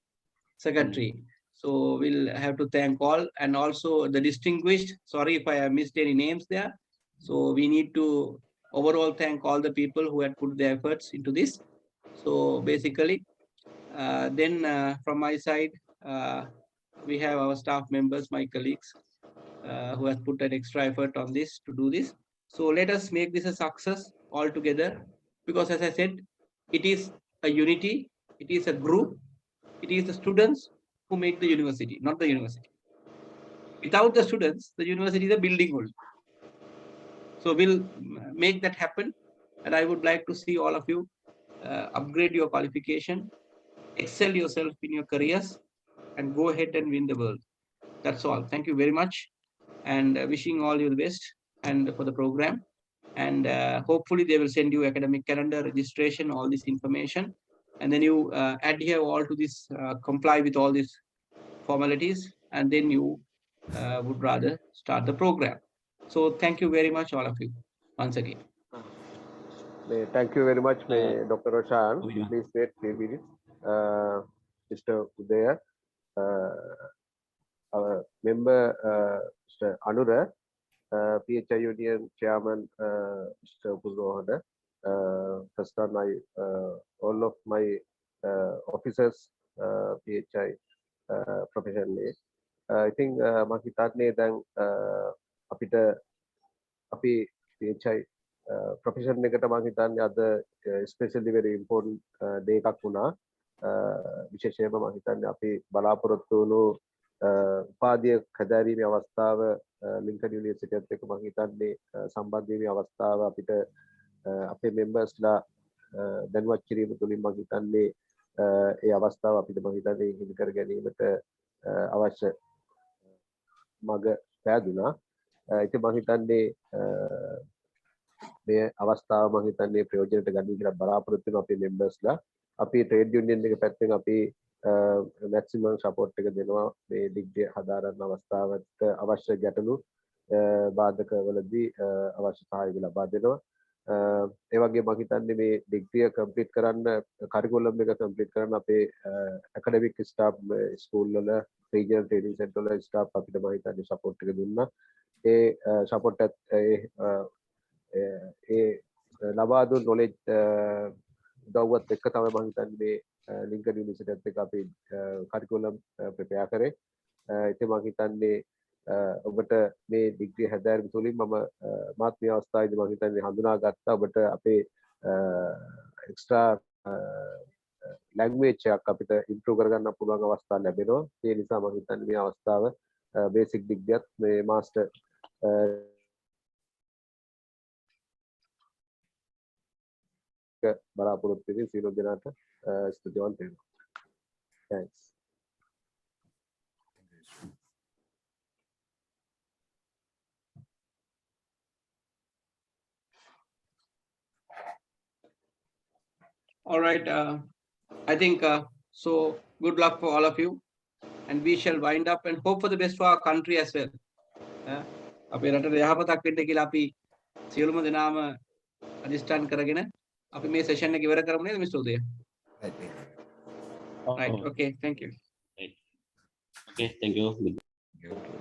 secretary. So we'll have to thank all and also the distinguished. Sorry if I have missed any names there. So we need to overall thank all the people who had put their efforts into this. So basically, then from my side, we have our staff members, my colleagues, who have put an extra effort on this to do this. So let us make this a success all together, because as I said, it is a unity, it is a group, it is the students who make the university, not the university. Without the students, the university is a building only. So we'll make that happen, and I would like to see all of you upgrade your qualification, excel yourself in your careers, and go ahead and win the world. That's all. Thank you very much, and wishing all you the best and for the program. And hopefully they will send you academic calendar, registration, all this information, and then you adhere all to this, comply with all these formalities, and then you would rather start the program. So thank you very much, all of you, once again. Thank you very much, Dr. Roshan. Please wait 3 minutes. Mr. Udaya, our member, Mr. Anura, PHI Union Chairman, Mr. Puzohana, first time all of my officers, PHI professionally. I think Makitatne then apita api PHI profession එකට මම හිතන්නේ අද especially very important day එකක් වුණා. විශේෂයෙන්ම මම හිතන්නේ අපි බලාපොරොත්තු වුණු උපාධිය කැදෑරීමේ අවස්ථාව ලින්කන් යුනිවර්සිටියත් එක්ක මම හිතන්නේ සම්බන්ධ වීමේ අවස්ථාව අපිට අපේ members ලා දැනුවත් කිරීම තුළින් මම හිතන්නේ ඒ අවස්ථාව අපිට මම හිතන්නේ හිමි කර ගැනීමට අවශ්‍ය මග පෑදුනා. ඉතින් මම හිතන්නේ මේ අවස්ථාව මම හිතන්නේ ප්‍රයෝජනට ගන්න කියලා බලාපොරොත්තු වෙන අපේ මෙම්බර්ස්ලා. අපි ට්‍රේඩ් යුනියන් එක පැත්තෙන් අපි මැක්සිමම් සපෝට් එක දෙනවා මේ ඩිග්‍රිය හදාරන්න අවස්ථාවට අවශ්‍ය ගැටලු බාධක වලදී අවශ්‍ය සහාය ලබා දෙනවා. ඒ වගේ මම හිතන්නේ මේ ඩිග්‍රිය කම්ප්ලීට් කරන්න කරිකුලම් එක කම්ප්ලීට් කරන්න අපේ ඇකඩමික් ස්ටාෆ් ස්කූල් වල රීජනල් ට්‍රේනින් සෙන්ටර් වල ස්ටාෆ් අපිට මම හිතන්නේ සපෝට් එක දුන්නා. ඒ සපෝට් ඒ ලබා දුන් නොලෙජ් උදව්වත් එක්ක තමයි මම හිතන්නේ මේ ලින්කන් යුනිවර්සිටියත් එක්ක අපි කරිකුලම් ප්‍රෙපෙයාර් කරේ. ඉතින් මම හිතන්නේ ඔබට මේ ඩිග්‍රිය හැදෑරීම තුළින් මාත් මේ අවස්ථාවේදී මම හිතන්නේ හඳුනාගත්තා ඔබට අපේ එක්ස්ට්‍රා ලැන්ග්වේජ් එකක් අපිට ඉම්ප්‍රූව් කරගන්න පුළුවන් අවස්ථා ලැබෙනවා. ඒ නිසා මම හිතන්නේ මේ අවස්ථාව බේසික් ඩිග්‍රියත් මේ මාස්ටර් බලාපොරොත්තු වෙමින් සියලු දෙනාට ස්තුතිවන්ත වෙනවා. Thanks. All right. I think so. Good luck for all of you, and we shall wind up and hope for the best for our country as well. අපේ රටට යහපතක් වෙන්න කියලා අපි සියලුම දෙනාම අධිෂ්ඨාන කරගෙන අපි මේ සෙෂන් එක ඉවර කරමු නේද mister Udaya? Right. Okay. Thank you. Okay. Thank you.